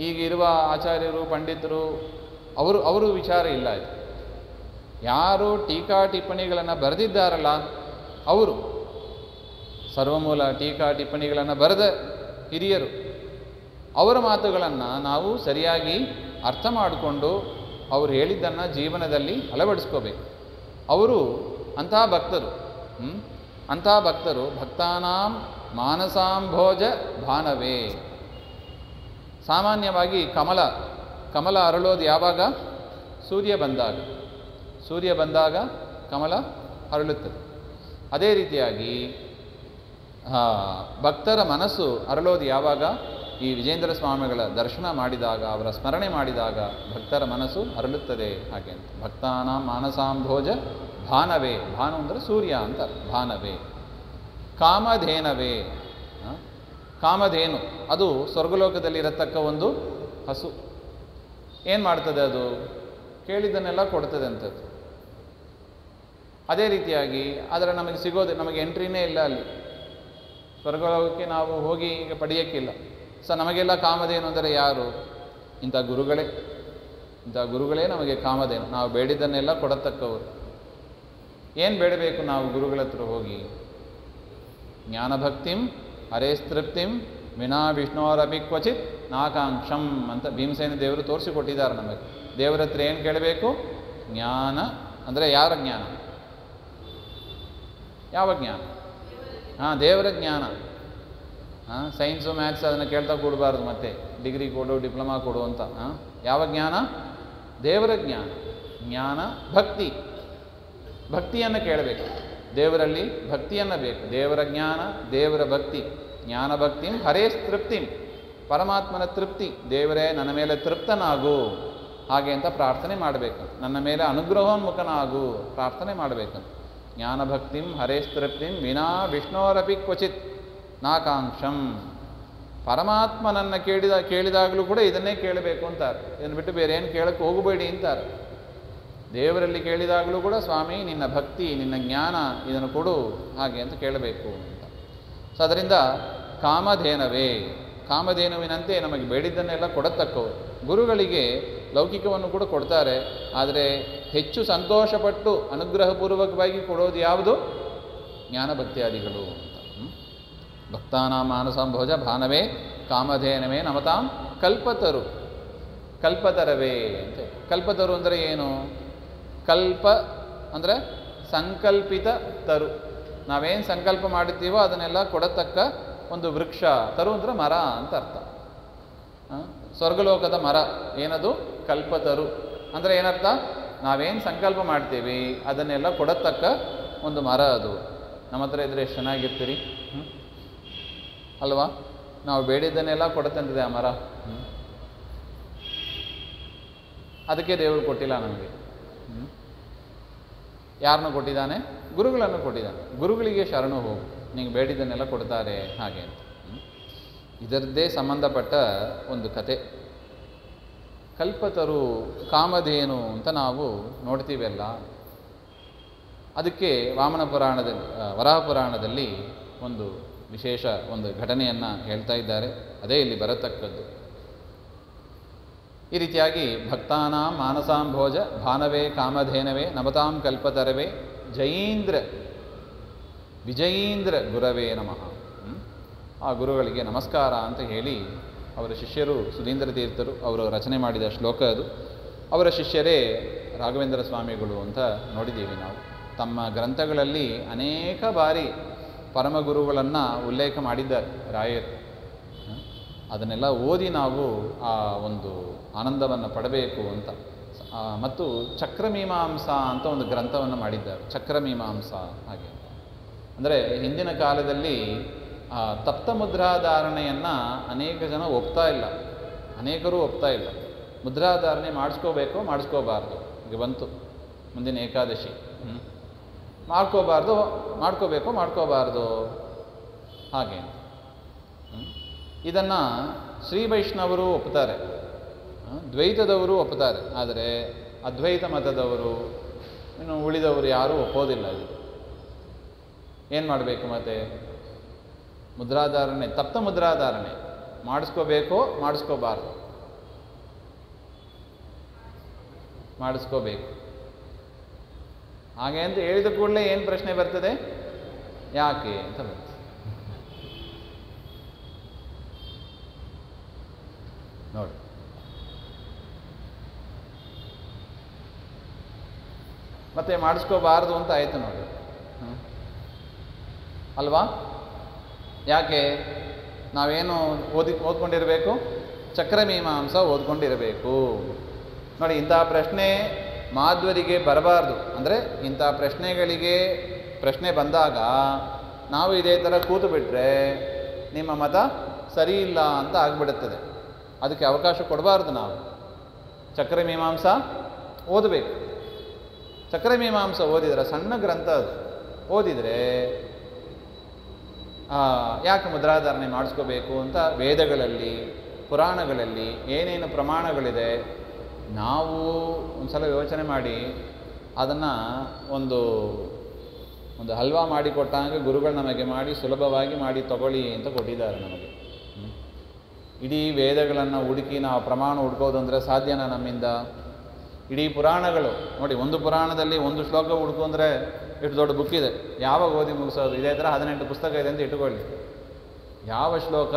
ಈಗ ಇರುವ ಆಚಾರ್ಯರು, ಪಂಡಿತರು, ಅವರು ವಿಚಾರ ಇಲ್ಲ. ಇದು ಯಾರು ಟೀಕಾ ಟಿಪ್ಪಣಿಗಳನ್ನು ಬರೆದಿದ್ದಾರಲ್ಲ ಅವರು, ಸರ್ವಮೂಲ ಟೀಕಾ ಟಿಪ್ಪಣಿಗಳನ್ನು ಬರೆದ ಹಿರಿಯರು, ಅವರ ಮಾತುಗಳನ್ನು ನಾವು ಸರಿಯಾಗಿ ಅರ್ಥ ಮಾಡಿಕೊಂಡು ಅವರು ಹೇಳಿದ್ದನ್ನು ಜೀವನದಲ್ಲಿ ಅಳವಡಿಸ್ಕೋಬೇಕು. ಅವರು ಅಂತಹ ಭಕ್ತರು ಭಕ್ತಾನಾಂ ಮಾನಸಾಂಭೋಜ ಭಾನವೇ. ಸಾಮಾನ್ಯವಾಗಿ ಕಮಲ ಅರಳೋದು ಯಾವಾಗ? ಸೂರ್ಯ ಬಂದಾಗ ಕಮಲ ಅರಳುತ್ತದೆ. ಅದೇ ರೀತಿಯಾಗಿ ಭಕ್ತರ ಮನಸ್ಸು ಅರಳೋದು ಯಾವಾಗ? ಈ ವಿಜೇಂದ್ರ ಸ್ವಾಮಿಗಳ ದರ್ಶನ ಮಾಡಿದಾಗ, ಅವರ ಸ್ಮರಣೆ ಮಾಡಿದಾಗ ಭಕ್ತರ ಮನಸ್ಸು ಅರಳುತ್ತದೆ ಹಾಗೆ ಅಂತ. ಭಕ್ತಾನಾಂ ಮಾನಸಾಂಭೋಜ ಭಾನವೇ, ಭಾನು ಅಂದರೆ ಸೂರ್ಯ ಅಂತ, ಭಾನವೇ. ಕಾಮಧೇನವೇ, ಕಾಮಧೇನು ಅದು ಸ್ವರ್ಗಲೋಕದಲ್ಲಿರತಕ್ಕ ಒಂದು ಹಸು. ಏನು ಮಾಡ್ತದೆ ಅದು? ಕೇಳಿದ್ದನ್ನೆಲ್ಲ ಕೊಡ್ತದೆ ಅಂಥದ್ದು. ಅದೇ ರೀತಿಯಾಗಿ ಆದರೆ ನಮಗೆ ಸಿಗೋದು, ನಮಗೆ ಎಂಟ್ರಿನೇ ಇಲ್ಲ ಅಲ್ಲಿ ಸ್ವರ್ಗಲೋಕಕ್ಕೆ. ನಾವು ಹೋಗಿ ಈಗ ಪಡೆಯೋಕ್ಕಿಲ್ಲ. ನಮಗೆಲ್ಲ ಕಾಮಧೇನು ಅಂದರೆ ಯಾರು? ಇಂಥ ಗುರುಗಳೇ ನಮಗೆ ಕಾಮಧೇನು. ನಾವು ಬೇಡಿದ್ದನ್ನೆಲ್ಲ ಕೊಡತಕ್ಕವರು. ಏನು ಬೇಡಬೇಕು ನಾವು ಗುರುಗಳ ಹತ್ರ ಹೋಗಿ? ಜ್ಞಾನಭಕ್ತಿಂ ಹರೇಸ್ತೃಪ್ತಿಂ ವಿನಾ ವಿಷ್ಣೋರಪಿ ಕ್ವಚಿತ್ ನಾಕಾಂಕ್ಷಂ ಅಂತ ಭೀಮಸೇನ ದೇವರು ತೋರಿಸಿಕೊಟ್ಟಿದ್ದಾರೆ ನಮಗೆ. ದೇವರ ಹತ್ರ ಏನು ಕೇಳಬೇಕು? ಜ್ಞಾನ ಅಂದರೆ ಯಾರ ಜ್ಞಾನ? ಯಾವ ಜ್ಞಾನ? ದೇವರ ಜ್ಞಾನ. ಸೈನ್ಸು ಮ್ಯಾಥ್ಸ್ ಅದನ್ನು ಕೇಳ್ತಾ ಕೂಡಬಾರ್ದು, ಮತ್ತೆ ಡಿಗ್ರಿ ಕೊಡು, ಡಿಪ್ಲೊಮಾ ಕೊಡು ಅಂತ. ಯಾವ ಜ್ಞಾನ? ದೇವರ ಜ್ಞಾನ. ಭಕ್ತಿಯನ್ನು ಕೇಳಬೇಕು. ದೇವರಲ್ಲಿ ಭಕ್ತಿಯನ್ನು ಬೇಕು. ದೇವರ ಜ್ಞಾನ, ದೇವರ ಭಕ್ತಿ. ಜ್ಞಾನಭಕ್ತಿಂ ಹರೇಸ್ತೃಪ್ತಿಂ, ಪರಮಾತ್ಮನ ತೃಪ್ತಿ. ದೇವರೇ ನನ್ನ ಮೇಲೆ ತೃಪ್ತನಾಗು ಹಾಗೆ ಅಂತ ಪ್ರಾರ್ಥನೆ ಮಾಡಬೇಕಂತ. ನನ್ನ ಮೇಲೆ ಅನುಗ್ರಹೋನ್ಮುಖನಾಗು ಪ್ರಾರ್ಥನೆ ಮಾಡಬೇಕಂತ. ಜ್ಞಾನಭಕ್ತಿಂ ಹರೇಸ್ತೃಪ್ತಿಂ ವಿನಾ ವಿಷ್ಣೋರಪಿ ಕ್ವಚಿತ್ ನಾಕಾಂಕ್ಷಂ. ಪರಮಾತ್ಮನನ್ನು ಕೇಳಿದಾಗಲೂ ಕೂಡ ಇದನ್ನೇ ಕೇಳಬೇಕು ಅಂತಾರೆ. ಇದನ್ನು ಬಿಟ್ಟು ಬೇರೆ ಏನು ಕೇಳಕ್ಕೆ ಹೋಗಬೇಡಿ ಅಂತಾರೆ. ದೇವರಲ್ಲಿ ಕೇಳಿದಾಗಲೂ ಕೂಡ ಸ್ವಾಮಿ ನಿನ್ನ ಭಕ್ತಿ, ನಿನ್ನ ಜ್ಞಾನ ಇದನ್ನು ಕೊಡು ಹಾಗೆ ಅಂತ ಕೇಳಬೇಕು ಅಂತ. ಸೊ ಅದರಿಂದ ಕಾಮಧೇನುವಿನಂತೆ ನಮಗೆ ಬೇಡಿದ್ದನ್ನೆಲ್ಲ ಕೊಡತಕ್ಕವರು. ಗುರುಗಳಿಗೆ ಲೌಕಿಕವನ್ನು ಕೂಡ ಕೊಡ್ತಾರೆ, ಆದರೆ ಹೆಚ್ಚು ಸಂತೋಷಪಟ್ಟು ಅನುಗ್ರಹಪೂರ್ವಕವಾಗಿ ಕೊಡೋದು ಯಾವುದು? ಜ್ಞಾನಭಕ್ತಿಯಾದಿಗಳು ಅಂತ. ಭಕ್ತಾನಾಂ ಮಾನಸಾಂಭೋಜ ಭಾನವೇ ಕಾಮಧೇನವೇ ನಮತಾಂ ಕಲ್ಪತರವೇ ಅಂತ. ಕಲ್ಪತರು ಅಂದರೆ ಏನು? ಕಲ್ಪ ಅಂದರೆ ಸಂಕಲ್ಪಿತ ತರು. ನಾವೇನು ಸಂಕಲ್ಪ ಮಾಡುತ್ತೀವೋ ಅದನ್ನೆಲ್ಲ ಕೊಡತಕ್ಕ ಒಂದು ವೃಕ್ಷ. ತರು ಅಂದರೆ ಮರ ಅಂತ ಅರ್ಥ. ಸ್ವರ್ಗಲೋಕದ ಮರ ಏನದು? ಕಲ್ಪತರು ಅಂದರೆ ಏನರ್ಥ? ನಾವೇನು ಸಂಕಲ್ಪ ಮಾಡ್ತೀವಿ ಅದನ್ನೆಲ್ಲ ಕೊಡತಕ್ಕ ಒಂದು ಮರ ಅದು. ನಮ್ಮ ಹತ್ರ ಇದ್ರೆ ಎಷ್ಟು ಚೆನ್ನಾಗಿರ್ತೀರಿ ಅಲ್ವಾ? ನಾವು ಬೇಡಿದ್ದನ್ನೆಲ್ಲ ಕೊಡುತ್ತಂತಿದೆ ಆ ಮರ. ಅದಕ್ಕೆ ದೇವರು ಕೊಟ್ಟಿಲ್ಲ ನಮಗೆ. ಯಾರನ್ನು ಕೊಟ್ಟಿದ್ದಾನೆ? ಗುರುಗಳನ್ನು ಕೊಟ್ಟಿದ್ದಾನೆ. ಗುರುಗಳಿಗೆ ಶರಣು ಹೋಗು, ನಿಂಗೆ ಬೇಡಿದ್ದನ್ನೆಲ್ಲ ಕೊಡ್ತಾರೆ ಹಾಗೆ ಅಂತ. ಇದರದ್ದೇ ಸಂಬಂಧಪಟ್ಟ ಒಂದು ಕತೆ. ಕಲ್ಪತರು ಕಾಮಧೇನು ಅಂತ ನಾವು ನೋಡ್ತೀವಲ್ಲ, ಅದಕ್ಕೆ ವಾಮನ ಪುರಾಣದಲ್ಲಿ ವರಾಹ ಪುರಾಣದಲ್ಲಿ ಒಂದು ವಿಶೇಷ ಒಂದು ಘಟನೆಯನ್ನು ಹೇಳ್ತಾ ಇದ್ದಾರೆ. ಅದೇ ಇಲ್ಲಿ ಬರತಕ್ಕದ್ದು. ಈ ರೀತಿಯಾಗಿ ಭಕ್ತಾನಾಂ ಮಾನಸಾಂಭೋಜ ಭಾನವೇ ಕಾಮಧೇನವೇ ನಮತಾಂ ಕಲ್ಪತರವೇ ವಿಜಯೀಂದ್ರ ಗುರವೇ ನಮಃ. ಆ ಗುರುಗಳಿಗೆ ನಮಸ್ಕಾರ ಅಂತ ಹೇಳಿ ಅವರ ಶಿಷ್ಯರು ಸುಧೀಂದ್ರ ತೀರ್ಥರು ಅವರು ರಚನೆ ಮಾಡಿದ ಶ್ಲೋಕ ಅದು. ಅವರ ಶಿಷ್ಯರೇ ರಾಘವೇಂದ್ರ ಸ್ವಾಮಿಗಳು ಅಂತ ನೋಡಿದ್ದೀವಿ ನಾವು. ತಮ್ಮ ಗ್ರಂಥಗಳಲ್ಲಿ ಅನೇಕ ಬಾರಿ ಪರಮಗುರುಗಳನ್ನು ಉಲ್ಲೇಖ ಮಾಡಿದ್ದಾರೆ ರಾಯರು. ಅದನ್ನೆಲ್ಲ ಓದಿ ನಾವು ಆ ಒಂದು ಆನಂದವನ್ನು ಪಡಬೇಕು ಅಂತ. ಮತ್ತು ಚಕ್ರಮೀಮಾಂಸಾ ಅಂತ ಒಂದು ಗ್ರಂಥವನ್ನು ಮಾಡಿದ್ದಾರೆ. ಚಕ್ರಮೀಮಾಂಸಾ ಹಾಗೆ ಅಂದರೆ ಹಿಂದಿನ ಕಾಲದಲ್ಲಿ ತಪ್ತ ಮುದ್ರಾಧಾರಣೆಯನ್ನು ಅನೇಕ ಜನ ಒಪ್ತಾ ಇಲ್ಲ, ಅನೇಕರು ಒಪ್ತಾ ಇಲ್ಲ. ಮುದ್ರಾಧಾರಣೆ ಮಾಡಿಸ್ಕೋಬೇಕು ಮಾಡಿಸ್ಕೋಬಾರ್ದು, ಈಗ ಬಂತು ಮುಂದಿನ ಏಕಾದಶಿ. ಮಾಡ್ಕೋಬೇಕು ಮಾಡ್ಕೋಬಾರ್ದು ಹಾಗೆ ಅಂತ. ಇದನ್ನು ಶ್ರೀ ವೈಷ್ಣವರು ಒಪ್ತಾರೆ, ದ್ವೈತದವರು ಒಪ್ತಾರೆ. ಆದರೆ ಅದ್ವೈತ ಮತದವರು ಇನ್ನು ಉಳಿದವರು ಯಾರೂ ಒಪ್ಪೋದಿಲ್ಲ. ಇದು ಏನು ಮಾಡಬೇಕು? ಮತ್ತೆ ಮುದ್ರಾಧಾರಣೆ, ತಪ್ತ ಮುದ್ರಾಧಾರಣೆ ಮಾಡಿಸ್ಕೋಬೇಕೋ ಮಾಡಿಸ್ಕೋಬಾರ್ದು? ಮಾಡಿಸ್ಕೋಬೇಕು. ಹಾಗೆ ಅಂತ ಹೇಳಿದ ಕೂಡಲೇ ಏನು ಪ್ರಶ್ನೆ ಬರ್ತದೆ? ಯಾಕೆ ಅಂತ ಬರ್ತದೆ. ನೋಡಿ, ಮತ್ತೆ ಮಾಡಿಸ್ಕೋಬಾರ್ದು ಅಂತ ಆಯಿತು ನೋಡಿ, ಅಲ್ವಾ? ಯಾಕೆ? ನಾವೇನು ಓದ್ಕೊಂಡಿರಬೇಕು? ಚಕ್ರಮೀಮಾಂಸ ಓದ್ಕೊಂಡಿರಬೇಕು. ನೋಡಿ, ಇಂಥ ಪ್ರಶ್ನೆ ಮಾಧ್ವರಿಗೆ ಬರಬಾರ್ದು. ಅಂದರೆ ಇಂಥ ಪ್ರಶ್ನೆ ಬಂದಾಗ ನಾವು ಇದೇ ಥರ ಕೂತು ಬಿಟ್ಟರೆ ನಿಮ್ಮ ಮತ ಸರಿ ಇಲ್ಲ ಅಂತ ಆಗಿಬಿಡುತ್ತದೆ. ಅದಕ್ಕೆ ಅವಕಾಶ ಕೊಡಬಾರ್ದು. ನಾವು ಚಕ್ರಮೀಮಾಂಸ ಓದಬೇಕು. ಚಕ್ರಮೀಮಾಂಸ ಓದಿದರೆ, ಸಣ್ಣ ಗ್ರಂಥ ಅದು, ಓದಿದರೆ ಯಾಕೆ ಮುದ್ರಾಧಾರಣೆ ಮಾಡಿಸ್ಕೋಬೇಕು ಅಂತ ವೇದಗಳಲ್ಲಿ ಪುರಾಣಗಳಲ್ಲಿ ಏನೇನು ಪ್ರಮಾಣಗಳಿದೆ ನಾವು ಒಂದು ಸಲ ಯೋಚನೆ ಮಾಡಿ ಅದನ್ನು ಒಂದು ಹಲ್ವಾ ಮಾಡಿ ಕೊಟ್ಟಂಗೆ ಗುರುಗಳು ನಮಗೆ ಮಾಡಿ ಸುಲಭವಾಗಿ ಮಾಡಿ ತಗೊಳ್ಳಿ ಅಂತ ಕೊಟ್ಟಿದ್ದಾರೆ ನಮಗೆ. ಇಡೀ ವೇದಗಳನ್ನು ಹುಡುಕಿ ನಾವು ಪ್ರಮಾಣ ಹುಡ್ಕೋದು ಅಂದರೆ ಸಾಧ್ಯನಾ ನಮ್ಮಿಂದ? ಇಡೀ ಪುರಾಣಗಳು ನೋಡಿ, ಒಂದು ಪುರಾಣದಲ್ಲಿ ಒಂದು ಶ್ಲೋಕ ಹುಡ್ಕೊಂಡ್ರೆ ಎಷ್ಟು ದೊಡ್ಡ ಬುಕ್ ಇದೆ, ಯಾವಾಗ ಓದಿ ಮುಗಿಸೋದು? ಇದೇ ಥರ 18 ಪುಸ್ತಕ ಇದೆ ಅಂತ ಇಟ್ಕೊಳ್ಳಿ. ಯಾವ ಶ್ಲೋಕ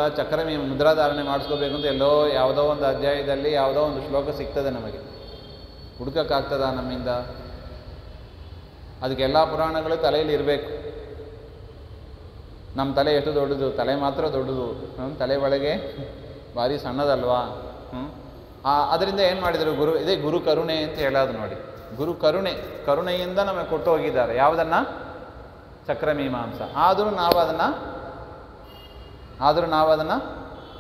ಮುದ್ರಾಧಾರಣೆ ಮಾಡಿಸ್ಕೋಬೇಕು ಅಂತ ಎಲ್ಲೋ ಯಾವುದೋ ಒಂದು ಅಧ್ಯಾಯದಲ್ಲಿ ಯಾವುದೋ ಒಂದು ಶ್ಲೋಕ ಸಿಗ್ತದೆ ನಮಗೆ. ಹುಡ್ಕೋಕ್ಕಾಗ್ತದ ನಮ್ಮಿಂದ? ಅದಕ್ಕೆಲ್ಲ ಪುರಾಣಗಳು ತಲೆಯಲ್ಲಿ ಇರಬೇಕು. ನಮ್ಮ ತಲೆ ಎಷ್ಟು ದೊಡ್ಡದು? ತಲೆ ಮಾತ್ರ ದೊಡ್ಡದು, ತಲೆ ಒಳಗೆ ಭಾರಿ ಸಣ್ಣದಲ್ವಾ? ಅದರಿಂದ ಏನು ಮಾಡಿದರು ಇದೇ ಗುರು ಕರುಣೆ ಅಂತ ಹೇಳೋದು ನೋಡಿ. ಗುರು ಕರುಣೆಯಿಂದ ನಮಗೆ ಕೊಟ್ಟು ಹೋಗಿದ್ದಾರೆ. ಯಾವುದನ್ನು? ಚಕ್ರಮೀಮಾಂಸ. ಆದರೂ ನಾವು ಅದನ್ನು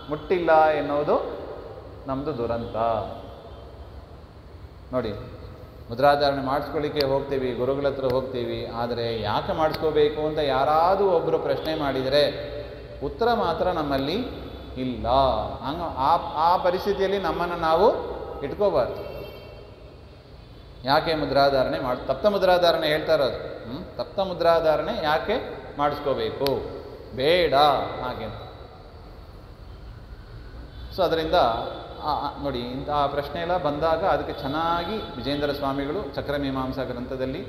ಮುಟ್ಟಿಲ್ಲ ಎನ್ನುವುದು ನಮ್ಮದು ದುರಂತ ನೋಡಿ. ಮುದ್ರಾಧಾರಣೆ ಮಾಡಿಸ್ಕೊಳ್ಳಿಕ್ಕೆ ಹೋಗ್ತೀವಿ, ಗುರುಗಳ ಹತ್ರ ಹೋಗ್ತೀವಿ. ಆದರೆ ಯಾಕೆ ಮಾಡಿಸ್ಕೋಬೇಕು ಅಂತ ಯಾರಾದರೂ ಒಬ್ಬರು ಪ್ರಶ್ನೆ ಮಾಡಿದರೆ ಉತ್ತರ ಮಾತ್ರ ನಮ್ಮಲ್ಲಿ ಇಲ್ಲ. ಹಂಗೆ ಆ ಪರಿಸ್ಥಿತಿಯಲ್ಲಿ ನಮ್ಮನ್ನು ನಾವು ಇಟ್ಕೋಬಾರ್ದು. ಯಾಕೆ ಮುದ್ರಾಧಾರಣೆ ತಪ್ತ ಮುದ್ರಾಧಾರಣೆ ಹೇಳ್ತಾ ಇರೋದು. ತಪ್ತ ಮುದ್ರಾಧಾರಣೆ ಯಾಕೆ ಮಾಡಿಸ್ಕೋಬೇಕು, ಬೇಡ ಹಾಗೆ. ಸೊ ಅದರಿಂದ ನೋಡಿ, ಇಂತಹ ಪ್ರಶ್ನೆ ಎಲ್ಲ ಬಂದಾಗ ಅದಕ್ಕೆ ಚೆನ್ನಾಗಿ ವಿಜೇಂದ್ರ ಸ್ವಾಮಿಗಳು ಚಕ್ರಮೀಮಾಂಸಾ ಗ್ರಂಥದಲ್ಲಿ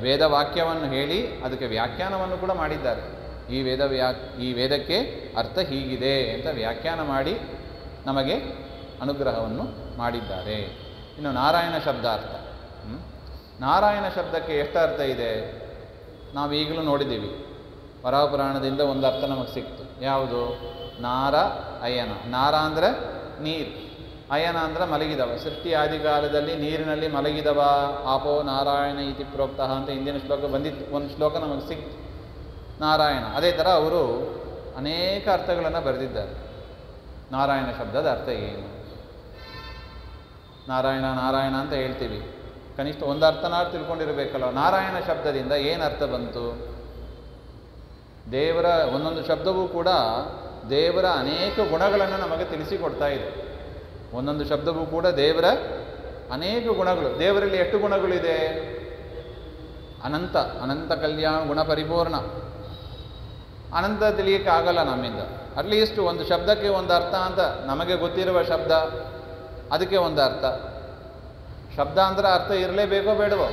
ವೇದ ವಾಕ್ಯವನ್ನು ಹೇಳಿ ಅದಕ್ಕೆ ವ್ಯಾಖ್ಯಾನವನ್ನು ಕೂಡ ಮಾಡಿದ್ದಾರೆ. ಈ ವೇದಕ್ಕೆ ಅರ್ಥ ಹೀಗಿದೆ ಅಂತ ವ್ಯಾಖ್ಯಾನ ಮಾಡಿ ನಮಗೆ ಅನುಗ್ರಹವನ್ನು ಮಾಡಿದ್ದಾರೆ. ಇನ್ನು ನಾರಾಯಣ ಶಬ್ದಾರ್ಥ. ನಾರಾಯಣ ಶಬ್ದಕ್ಕೆ ಎಷ್ಟು ಅರ್ಥ ಇದೆ ನಾವು ಈಗಲೂ ನೋಡಿದ್ದೀವಿ. ವರಾಹಪುರಾಣದಿಂದ ಒಂದು ಅರ್ಥ ನಮಗೆ ಸಿಕ್ತು. ಯಾವುದು? ನಾರ ಅಯನ. ನಾರ ಅಂದರೆ ನೀರು, ಅಯನ ಅಂದರೆ ಮಲಗಿದವ. ಸೃಷ್ಟಿ ಆದಿಕಾಲದಲ್ಲಿ ನೀರಿನಲ್ಲಿ ಮಲಗಿದವ. ಆಪೋ ನಾರಾಯಣ ಇತಿ ಪ್ರೋಕ್ತಃ ಅಂತ ಹಿಂದಿನ ಶ್ಲೋಕ ಬಂದಿತ್ತು. ಒಂದು ಶ್ಲೋಕ ನಮಗೆ ಸಿಕ್ತು ನಾರಾಯಣ. ಅದೇ ಥರ ಅವರು ಅನೇಕ ಅರ್ಥಗಳನ್ನು ಬರೆದಿದ್ದಾರೆ. ನಾರಾಯಣ ಶಬ್ದದ ಅರ್ಥ ಏನು? ನಾರಾಯಣ ನಾರಾಯಣ ಅಂತ ಹೇಳ್ತೀವಿ, ಕನಿಷ್ಠ ಒಂದು ಅರ್ಥನಾರು ತಿಳ್ಕೊಂಡಿರಬೇಕಲ್ಲ. ನಾರಾಯಣ ಶಬ್ದದಿಂದ ಏನು ಅರ್ಥ ಬಂತು? ದೇವರ ಒಂದೊಂದು ಶಬ್ದವೂ ಕೂಡ ದೇವರ ಅನೇಕ ಗುಣಗಳನ್ನು ನಮಗೆ ತಿಳಿಸಿಕೊಡ್ತಾ ಇದೆ. ಒಂದೊಂದು ಶಬ್ದವೂ ಕೂಡ ದೇವರ ಅನೇಕ ಗುಣಗಳು. ದೇವರಲ್ಲಿ ಎಷ್ಟು ಗುಣಗಳಿದೆ? ಅನಂತ ಅನಂತ ಕಲ್ಯಾಣ ಗುಣ ಪರಿಪೂರ್ಣ. ಅನಂತ ತಿಳಿಯಕ್ಕೆ ಆಗಲ್ಲ ನಮ್ಮಿಂದ. ಅಟ್ಲೀಸ್ಟ್ ಒಂದು ಶಬ್ದಕ್ಕೆ ಒಂದು ಅರ್ಥ ಅಂತ ನಮಗೆ ಗೊತ್ತಿರುವ ಶಬ್ದ, ಅದಕ್ಕೆ ಒಂದು ಅರ್ಥ. ಶಬ್ದ ಅಂದರೆ ಅರ್ಥ ಇರಲೇಬೇಕೋ ಬೇಡವೋ?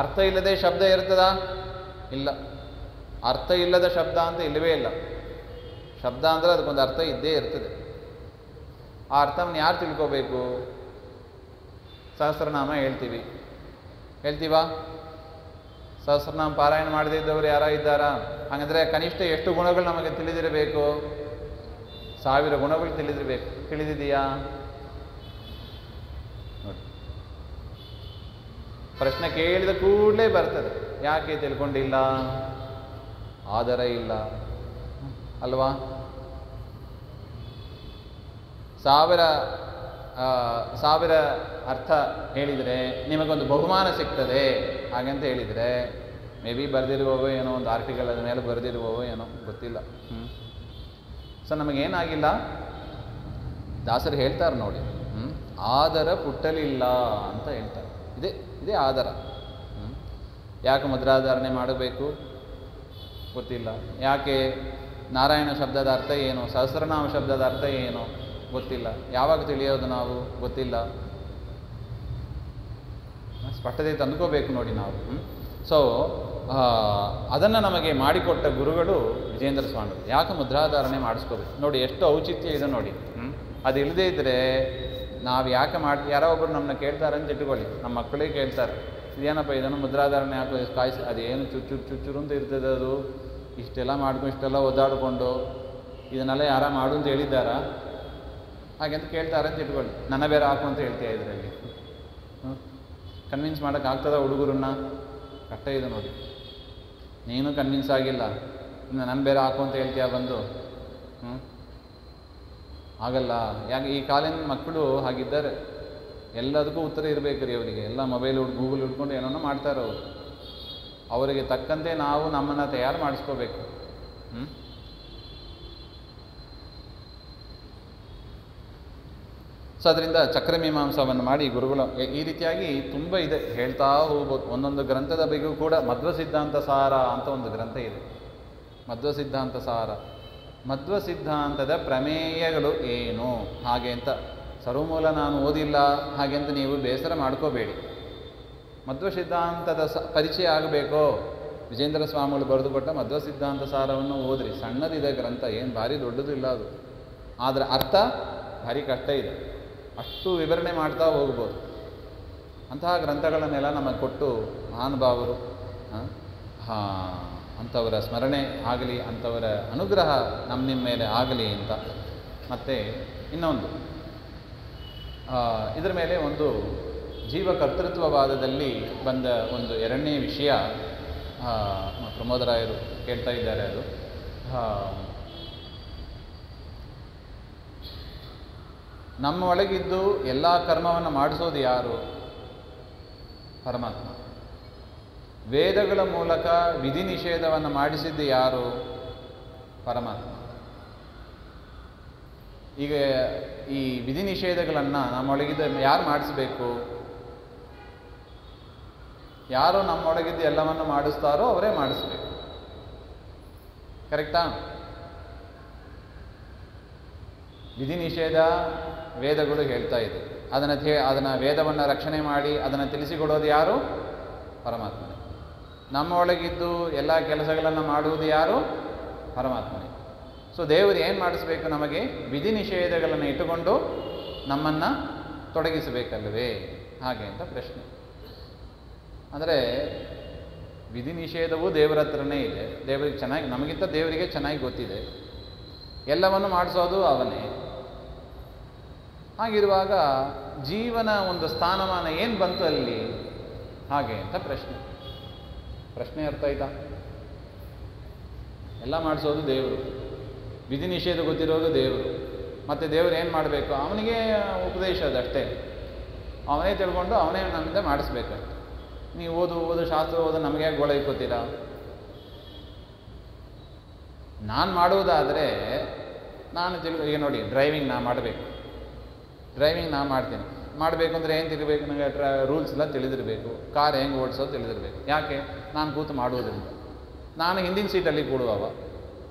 ಅರ್ಥ ಇಲ್ಲದೆ ಶಬ್ದ ಇರ್ತದಾ? ಇಲ್ಲ. ಅರ್ಥ ಇಲ್ಲದ ಶಬ್ದ ಅಂತ ಇಲ್ಲವೇ ಇಲ್ಲ. ಶಬ್ದ ಅಂದರೆ ಅದಕ್ಕೊಂದು ಅರ್ಥ ಇದ್ದೇ ಇರ್ತದೆ. ಆ ಅರ್ಥವನ್ನು ಯಾರು ತಿಳ್ಕೋಬೇಕು? ಸಹಸ್ರನಾಮ ಹೇಳ್ತೀವಾ? ಸಹಸ್ರನಾಮ ಪಾರಾಯಣ ಮಾಡದಿದ್ದವರು ಯಾರ ಇದ್ದಾರಾ? ಹಾಗಂದರೆ ಕನಿಷ್ಠ ಎಷ್ಟು ಗುಣಗಳು ನಮಗೆ ತಿಳಿದಿರಬೇಕು? 1000 ಗುಣಗಳು ತಿಳಿದಿದೆಯಾ? ನೋಡಿ, ಪ್ರಶ್ನೆ ಕೇಳಿದ ಕೂಡಲೇ ಬರ್ತದೆ. ಯಾಕೆ ತಿಳ್ಕೊಂಡಿಲ್ಲ? ಆಧಾರ ಇಲ್ಲ ಅಲ್ವಾ? 1000 ಅರ್ಥ ಹೇಳಿದರೆ ನಿಮಗೊಂದು ಬಹುಮಾನ ಸಿಗ್ತದೆ ಹಾಗಂತ ಹೇಳಿದರೆ ಮೇ ಬಿ ಬರೆದಿರುವವೋ ಏನೋ, ಒಂದು ಆರ್ಟಿಕಲ್ ಅದ ಮೇಲೆ ಬರೆದಿರುವವೋ ಏನೋ ಗೊತ್ತಿಲ್ಲ. ಸೊ ನಮಗೇನಾಗಿಲ್ಲ, ದಾಸರು ಹೇಳ್ತಾರೆ ನೋಡಿ, ಆದರ ಪುಟ್ಟಲಿಲ್ಲ ಅಂತ ಹೇಳ್ತಾರೆ. ಇದೇ ಆದರ. ಯಾಕೆ ಮುದ್ರಾಧಾರಣೆ ಮಾಡಬೇಕು ಗೊತ್ತಿಲ್ಲ. ಯಾಕೆ ನಾರಾಯಣ ಶಬ್ದದ ಅರ್ಥ ಏನು, ಸಹಸ್ರನಾಮ ಶಬ್ದದ ಅರ್ಥ ಏನು ಗೊತ್ತಿಲ್ಲ. ಯಾವಾಗ ತಿಳಿಯೋದು ನಾವು? ಗೊತ್ತಿಲ್ಲ. ಸ್ಪಷ್ಟತೆ ತಂದುಕೋಬೇಕು ನೋಡಿ ನಾವು. ಸೊ ಅದನ್ನು ನಮಗೆ ಮಾಡಿಕೊಟ್ಟ ಗುರುಗಳು ವಿಜೇಂದ್ರ ಸ್ವಾಮಿಗಳು. ಯಾಕೆ ಮುದ್ರಾಧಾರಣೆ ಮಾಡಿಸ್ಕೋಬೇಕು ನೋಡಿ, ಎಷ್ಟು ಔಚಿತ್ಯ ಇದೆ ನೋಡಿ. ಅದು ಇಲ್ಲದೇ ಇದ್ದರೆ ನಾವು ಯಾಕೆ ಯಾರೋ ಒಬ್ಬರು ನಮ್ಮನ್ನ ಕೇಳ್ತಾರೆ ಅಂತ ಇಟ್ಕೊಳ್ಳಿ, ನಮ್ಮ ಮಕ್ಕಳೇ ಕೇಳ್ತಾರೆ, ಇದೇನಪ್ಪ ಇದನ್ನು ಮುದ್ರಾಧಾರಣೆ ಯಾಕೋ ಕಾಯಿಸಿ, ಅದೇನು ಚುಚ್ಚುರು ಅಂತ ಇರ್ತದೆ ಅದು, ಇಷ್ಟೆಲ್ಲ ಮಾಡ್ಕೊಂಡು ಇಷ್ಟೆಲ್ಲ ಒದ್ದಾಡಿಕೊಂಡು ಇದನ್ನೆಲ್ಲ ಯಾರ ಮಾಡು ಅಂತ ಹೇಳಿದ್ದಾರಾ ಹಾಗೆಂತ ಕೇಳ್ತಾರೆ ಅಂತ ಇಟ್ಕೊಳ್ಳಿ. ನನ್ನ ಬೇರೆ ಹಾಕು ಅಂತ ಹೇಳ್ತೀಯ ಇದರಲ್ಲಿ. ಕನ್ವಿನ್ಸ್ ಮಾಡೋಕ್ಕಾಗ್ತದ ಹುಡುಗರನ್ನ? ಕಷ್ಟ ಇದೆ ನೋಡಿ. ನೀನು ಕನ್ವಿನ್ಸ್ ಆಗಿಲ್ಲ, ಇನ್ನು ನನ್ನ ಬೇರೆ ಹಾಕು ಅಂತ ಹೇಳ್ತೀಯ ಬಂದು. ಆಗಲ್ಲ. ಯಾಕೆ ಈ ಕಾಲಿನ ಮಕ್ಕಳು ಹಾಗಿದ್ದಾರೆ, ಎಲ್ಲದಕ್ಕೂ ಉತ್ತರ ಇರಬೇಕು ರೀ ಅವರಿಗೆ. ಎಲ್ಲ ಮೊಬೈಲ್ ಗೂಗಲ್ ಹಿಡ್ಕೊಂಡು ಏನೋ ಮಾಡ್ತಾರೆ ಅವರು. ಅವರಿಗೆ ತಕ್ಕಂತೆ ನಾವು ನಮ್ಮನ್ನು ತಯಾರು ಮಾಡಿಸ್ಕೋಬೇಕು. ಸೊ ಅದರಿಂದ ಚಕ್ರಮೀಮಾಂಸವನ್ನು ಮಾಡಿ ಗುರುಗಳು ಈ ರೀತಿಯಾಗಿ ತುಂಬ ಇದೆ, ಹೇಳ್ತಾ ಹೋಗ್ಬೋದು. ಒಂದೊಂದು ಗ್ರಂಥದ ಬಗ್ಗೆಯೂ ಕೂಡ ಮಧ್ವ ಸಿದ್ಧಾಂತ ಸಾರ ಅಂತ ಒಂದು ಗ್ರಂಥ ಇದೆ. ಮಧ್ವ ಸಿದ್ಧಾಂತ ಸಾರ, ಮಧ್ವ ಸಿದ್ಧಾಂತದ ಪ್ರಮೇಯಗಳು ಏನು ಹಾಗೆ ಅಂತ. ಸರ್ವಮೂಲ ನಾನು ಓದಿಲ್ಲ ಹಾಗೆ ಅಂತ ನೀವು ಬೇಸರ ಮಾಡ್ಕೋಬೇಡಿ. ಮಧ್ವ ಸಿದ್ಧಾಂತದ ಪರಿಚಯ ಆಗಬೇಕೋ, ವಿಜೇಂದ್ರ ಸ್ವಾಮಿಗಳು ಬರೆದುಕೊಟ್ಟ ಮಧ್ವ ಸಿದ್ಧಾಂತ ಸಾರವನ್ನು ಓದ್ರಿ. ಸಣ್ಣದಿದೆ ಗ್ರಂಥ, ಏನು ಭಾರಿ ದೊಡ್ಡದು ಇಲ್ಲ ಅದು, ಆದರೆ ಅರ್ಥ ಭಾರಿ ಕಷ್ಟ ಇದೆ. ಅಷ್ಟು ವಿವರಣೆ ಮಾಡ್ತಾ ಹೋಗ್ಬೋದು. ಅಂತಹ ಗ್ರಂಥಗಳನ್ನೆಲ್ಲ ನಮಗೆ ಕೊಟ್ಟು ಮಹಾನುಭಾವರು ಅಂಥವರ ಸ್ಮರಣೆ ಆಗಲಿ, ಅಂಥವರ ಅನುಗ್ರಹ ನಿಮ್ಮ ಮೇಲೆ ಆಗಲಿ ಅಂತ. ಮತ್ತು ಇನ್ನೊಂದು ಇದರ ಮೇಲೆ ಒಂದು ಜೀವಕರ್ತೃತ್ವವಾದದಲ್ಲಿ ಬಂದ ಒಂದು ಎರಡನೇ ವಿಷಯ ಪ್ರಮೋದರಾಯರು ಕೇಳ್ತಾ ಇದ್ದಾರೆ. ಅದು ನಮ್ಮ ಒಳಗಿದ್ದು ಎಲ್ಲ ಕರ್ಮವನ್ನು ಮಾಡಿಸೋದು ಯಾರು? ಪರಮಾತ್ಮ. ವೇದಗಳ ಮೂಲಕ ವಿಧಿ ನಿಷೇಧವನ್ನು ಮಾಡಿಸಿದ್ದು ಯಾರು? ಪರಮಾತ್ಮ. ಈಗ ಈ ವಿಧಿ ನಿಷೇಧಗಳನ್ನು ನಮ್ಮೊಳಗಿದ್ದ ಯಾರು ಮಾಡಿಸ್ಬೇಕು? ಯಾರು ನಮ್ಮೊಳಗಿದ್ದು ಎಲ್ಲವನ್ನು ಮಾಡಿಸ್ತಾರೋ ಅವರೇ ಮಾಡಿಸ್ಬೇಕು. ಕರೆಕ್ಟಾ? ವಿಧಿ ನಿಷೇಧ ವೇದಗಳು ಹೇಳ್ತಾ ಇದೆ. ಅದನ್ನು ವೇದವನ್ನು ರಕ್ಷಣೆ ಮಾಡಿ ಅದನ್ನು ತಿಳಿಸಿಕೊಡೋದು ಯಾರು? ಪರಮಾತ್ಮನೇ. ನಮ್ಮ ಒಳಗಿದ್ದು ಎಲ್ಲ ಕೆಲಸಗಳನ್ನು ಮಾಡುವುದು ಯಾರು? ಪರಮಾತ್ಮನೇ. ಸೊ ದೇವರು ಏನು ಮಾಡಿಸ್ಬೇಕು? ನಮಗೆ ವಿಧಿ ನಿಷೇಧಗಳನ್ನು ಇಟ್ಟುಕೊಂಡು ನಮ್ಮನ್ನು ತೊಡಗಿಸಬೇಕಲ್ವೇ? ಹಾಗೆ ಅಂತ ಪ್ರಶ್ನೆ. ಅಂದರೆ ವಿಧಿ ನಿಷೇಧವೂ ದೇವರ ಹತ್ರನೇ ಇದೆ. ದೇವರಿಗೆ ಚೆನ್ನಾಗಿ, ನಮಗಿಂತ ದೇವರಿಗೆ ಚೆನ್ನಾಗಿ ಗೊತ್ತಿದೆ. ಎಲ್ಲವನ್ನು ಮಾಡಿಸೋದು ಅವನೇ. ಹಾಗಿರುವಾಗ ಜೀವನ ಒಂದು ಸ್ಥಾನಮಾನ ಏನು ಬಂತು ಅಲ್ಲಿ? ಹಾಗೆ ಅಂತ ಪ್ರಶ್ನೆ ಅರ್ಥ ಆಯ್ತಾ? ಎಲ್ಲ ಮಾಡಿಸೋದು ದೇವರು, ವಿಧಿ ನಿಷೇಧ ಗೊತ್ತಿರೋದು ದೇವರು. ಮತ್ತು ದೇವರು ಏನು ಮಾಡಬೇಕು? ಅವನಿಗೆ ಉಪದೇಶ ಅದಷ್ಟೇ. ಅವನೇ ತಿಳ್ಕೊಂಡು ಅವನೇ ನಮ್ಮಿಂದ ಮಾಡಿಸ್ಬೇಕು. ನೀವು ಓದು ಶಾಸ್ತ್ರ ನಮಗೆ ಗೋಳ ಇಕ್ಕೋತೀರಾ? ನಾನು ಮಾಡುವುದಾದರೆ ಈಗ ನೋಡಿ, ಡ್ರೈವಿಂಗ್ ನಾ ಮಾಡಬೇಕು. ಡ್ರೈವಿಂಗ್ ನಾ ಮಾಡ್ತೀನಿ. ಮಾಡಬೇಕು ಅಂದರೆ ಏನು ತಿಳಿಬೇಕು? ನನಗೆ ರೂಲ್ಸ್ ಎಲ್ಲ ತಿಳಿದಿರಬೇಕು. ಕಾರ್ ಹೆಂಗೆ ಓಡಿಸೋದು ತಿಳಿದಿರಬೇಕು. ಯಾಕೆ? ನಾನು ಕೂತು ಮಾಡುವುದರಿಂದ. ನಾನು ಹಿಂದಿನ ಸೀಟಲ್ಲಿ ಕೂಡುವವ.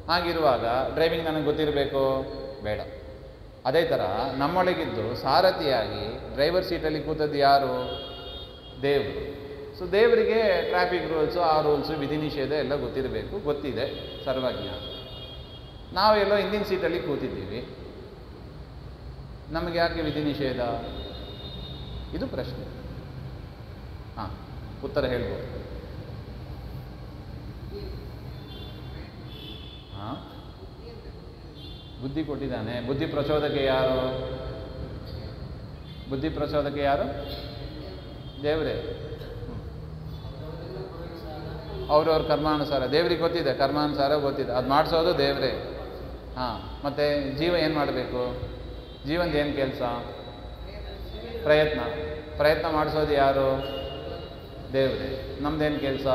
ಹಾಗಿರುವಾಗ ಡ್ರೈವಿಂಗ್ ನನಗೆ ಗೊತ್ತಿರಬೇಕು? ಬೇಡ. ಅದೇ ಥರ ನಮ್ಮೊಳಗಿದ್ದು ಸಾರಥಿಯಾಗಿ ಡ್ರೈವರ್ ಸೀಟಲ್ಲಿ ಕೂತದ್ದು ಯಾರು? ದೇವರು. ಸೊ ದೇವರಿಗೆ ಟ್ರಾಫಿಕ್ ರೂಲ್ಸು, ಆ ರೂಲ್ಸು, ವಿಧಿ ನಿಷೇಧ ಎಲ್ಲ ಗೊತ್ತಿರಬೇಕು. ಗೊತ್ತಿದೆ, ಸರ್ವಜ್ಞ. ನಾವೆಲ್ಲೋ ಹಿಂದಿನ ಸೀಟಲ್ಲಿ ಕೂತಿದ್ದೀವಿ. ನಮಗೆ ಯಾಕೆ ವಿಧಿ ನಿಷೇಧ? ಇದು ಪ್ರಶ್ನೆ. ಹಾಂ, ಉತ್ತರ ಹೇಳ್ಬೋದು. ಹಾಂ, ಬುದ್ಧಿ ಕೊಟ್ಟಿದ್ದಾನೆ. ಬುದ್ಧಿ ಪ್ರಚೋದಕ್ಕೆ ಯಾರು? ಬುದ್ಧಿ ಪ್ರಚೋದಕ್ಕೆ ಯಾರು? ದೇವರೇ. ಅವ್ರವ್ರ ಕರ್ಮಾನುಸಾರ. ದೇವ್ರಿಗೆ ಗೊತ್ತಿದೆ, ಕರ್ಮಾನುಸಾರ ಗೊತ್ತಿದೆ. ಅದು ಮಾಡಿಸೋದು ದೇವರೇ. ಹಾಂ, ಮತ್ತು ಜೀವ ಏನು ಮಾಡಬೇಕು? ಜೀವನದ ಏನು ಕೆಲಸ? ಪ್ರಯತ್ನ ಮಾಡಿಸೋದು ಯಾರು? ದೇವರೇ. ನಮ್ದೇನು ಕೆಲಸ?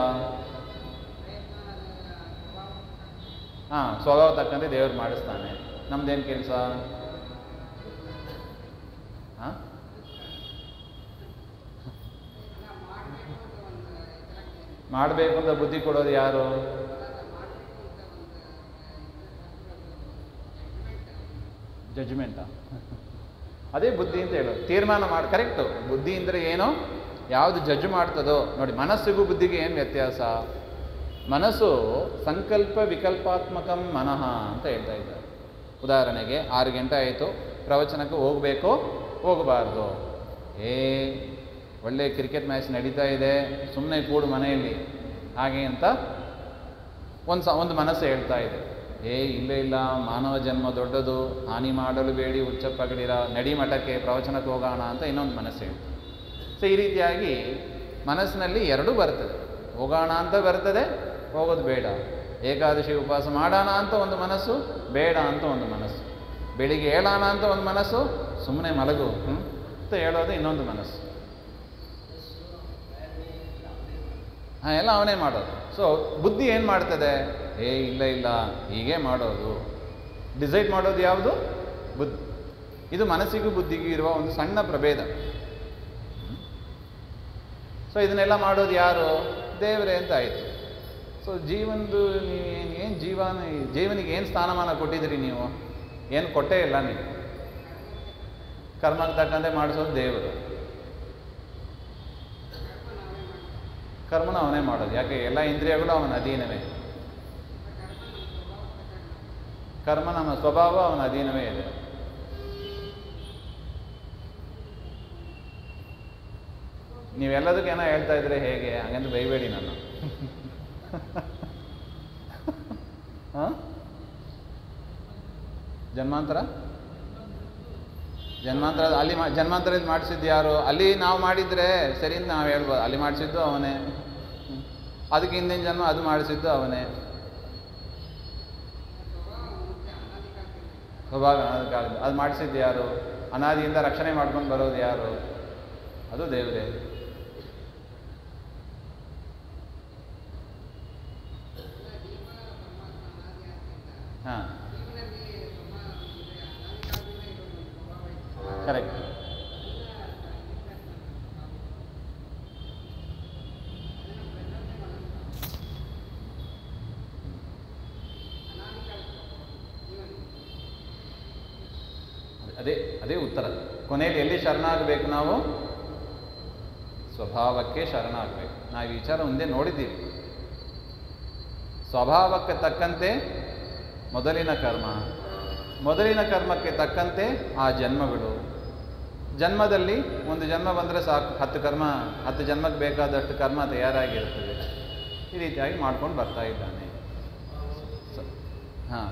ಹಾಂ, ಸ್ವಭಾವ ತಕ್ಕಂತೆ ದೇವ್ರು ಮಾಡಿಸ್ತಾನೆ. ನಮ್ದೇನು ಕೆಲಸ? ಹಾಂ, ಮಾಡಬೇಕು ಅಂತ ಬುದ್ಧಿ ಕೊಡೋದು ಯಾರು? ಜಡ್ಜ್ಮೆಂಟಾ? ಅದೇ ಬುದ್ಧಿ ಅಂತ ಹೇಳೋದು. ತೀರ್ಮಾನ ಮಾಡಿ. ಕರೆಕ್ಟು. ಬುದ್ಧಿ ಅಂದರೆ ಏನೋ ಯಾವುದು ಜಡ್ಜ್ ಮಾಡ್ತದೋ. ನೋಡಿ, ಮನಸ್ಸಿಗೂ ಬುದ್ಧಿಗೆ ಏನು ವ್ಯತ್ಯಾಸ? ಮನಸ್ಸು ಸಂಕಲ್ಪ ವಿಕಲ್ಪಾತ್ಮಕಂ ಮನಃ ಅಂತ ಹೇಳ್ತಾ ಇದ್ದಾರೆ. ಉದಾಹರಣೆಗೆ 6 ಗಂಟೆ ಆಯಿತು, ಪ್ರವಚನಕ್ಕೆ ಹೋಗಬೇಕು, ಹೋಗಬಾರ್ದು. ಒಳ್ಳೆ ಕ್ರಿಕೆಟ್ ಮ್ಯಾಚ್ ನಡೀತಾ ಇದೆ, ಸುಮ್ಮನೆ ಕೂಡು ಮನೆಯಲ್ಲಿ, ಹಾಗೆ ಅಂತ ಒಂದು ಮನಸ್ಸು ಹೇಳ್ತಾ ಇದೆ. ಇಲ್ಲ, ಮಾನವ ಜನ್ಮ ದೊಡ್ಡದು, ಹಾನಿ ಮಾಡಲು ಬೇಡಿ ಹುಚ್ಚಪ್ಪಗಳಿರ, ನಡಿ ಮಠಕ್ಕೆ ಪ್ರವಚನಕ್ಕೆ ಹೋಗೋಣ ಅಂತ ಇನ್ನೊಂದು ಮನಸ್ಸು ಹೇಳ್ತದೆ. ಸೊ ಈ ರೀತಿಯಾಗಿ ಮನಸ್ಸಿನಲ್ಲಿ ಎರಡೂ ಬರ್ತದೆ. ಹೋಗೋಣ ಅಂತ ಬರ್ತದೆ, ಹೋಗೋದು ಬೇಡ. ಏಕಾದಶಿ ಉಪವಾಸ ಮಾಡೋಣ ಅಂತ ಒಂದು ಮನಸ್ಸು, ಬೇಡ ಅಂತ ಒಂದು ಮನಸ್ಸು. ಬೆಳಿಗ್ಗೆ ಹೇಳೋಣ ಅಂತ ಒಂದು ಮನಸ್ಸು, ಸುಮ್ಮನೆ ಮಲಗು ಅಂತ ಹೇಳೋದು ಇನ್ನೊಂದು ಮನಸ್ಸು. ಎಲ್ಲ ಅವನೇ ಮಾಡೋದು. ಸೊ ಬುದ್ಧಿ ಏನು ಮಾಡ್ತದೆ? ಇಲ್ಲ ಹೀಗೆ ಮಾಡೋದು. ಡಿಸೈಡ್ ಮಾಡೋದು ಯಾವುದು? ಬುದ್ಧಿ. ಇದು ಮನಸ್ಸಿಗೂ ಬುದ್ಧಿಗೂ ಇರುವ ಒಂದು ಸಣ್ಣ ಪ್ರಭೇದ. ಸೊ ಇದನ್ನೆಲ್ಲ ಮಾಡೋದು ಯಾರು? ದೇವರೇ ಅಂತ ಆಯಿತು. ಸೊ ಜೀವನದು ನೀವೇನು ಜೀವನಿಗೆ ಏನು ಸ್ಥಾನಮಾನ ಕೊಟ್ಟಿದ್ದೀರಿ? ನೀವು ಏನು ಕೊಟ್ಟೇ ಇಲ್ಲ. ನೀವು ಕರ್ಮಕ್ಕೆ ತಕ್ಕಂತೆ ಮಾಡಿಸೋದು ದೇವರು. ಕರ್ಮನ ಅವನೇ ಮಾಡೋದು. ಯಾಕೆ? ಎಲ್ಲ ಇಂದ್ರಿಯಗಳು ಅವನ ಅಧೀನವೇ. ಕರ್ಮ ನಮ್ಮ ಸ್ವಭಾವ ಅವನ ಅಧೀನವೇ ಇದೆ. ನೀವೆಲ್ಲದಕ್ಕೇನೋ ಹೇಳ್ತಾ ಇದ್ರೆ ಹೇಗೆ? ಹಾಗಂತ ಬೈಬೇಡಿ ನನ್ನ. ಜನ್ಮಾಂತರ ಅಲ್ಲಿ ಜನ್ಮಾಂತರದಲ್ಲಿ ಮಾಡಿಸಿದ್ದು ಯಾರು? ಅಲ್ಲಿ ನಾವು ಮಾಡಿದರೆ ಸರಿ ಅಂತ ನಾವು ಹೇಳ್ಬೋದು. ಅಲ್ಲಿ ಮಾಡಿಸಿದ್ದು ಅವನೇ, ಅದಕ್ಕೆ ಹಿಂದಿನ ಜನ್ಮ ಅದು ಮಾಡಿಸಿದ್ದು ಅವನೇ. ಸ್ವಭಾವ ಅದು ಮಾಡಿಸಿದ್ದು ಯಾರು? ಅನಾದಿಯಿಂದ ರಕ್ಷಣೆ ಮಾಡ್ಕೊಂಡು ಬರೋದು ಯಾರು? ಅದು ದೇವರೇ. ಹಾಂ, ಅದೇ ಉತ್ತರ. ಕೊನೆಯಲ್ಲಿ ಎಲ್ಲಿ ಶರಣಾಗಬೇಕು ನಾವು? ಸ್ವಭಾವಕ್ಕೆ ಶರಣಾಗಬೇಕು. ನಾವು ಈ ವಿಚಾರ ಮುಂದೆ ನೋಡಿದ್ದೀವಿ. ಸ್ವಭಾವಕ್ಕೆ ತಕ್ಕಂತೆ ಮೊದಲಿನ ಕರ್ಮ, ಮೊದಲಿನ ಕರ್ಮಕ್ಕೆ ತಕ್ಕಂತೆ ಆ ಜನ್ಮಗಳು. ಜನ್ಮದಲ್ಲಿ ಒಂದು ಜನ್ಮ ಬಂದರೆ ಸಾಕು, 10 ಜನ್ಮಕ್ಕೆ ಬೇಕಾದಷ್ಟು ಕರ್ಮ ತಯಾರಾಗಿರುತ್ತದೆ. ಈ ರೀತಿಯಾಗಿ ಮಾಡ್ಕೊಂಡು ಬರ್ತಾ ಇದ್ದಾನೆ.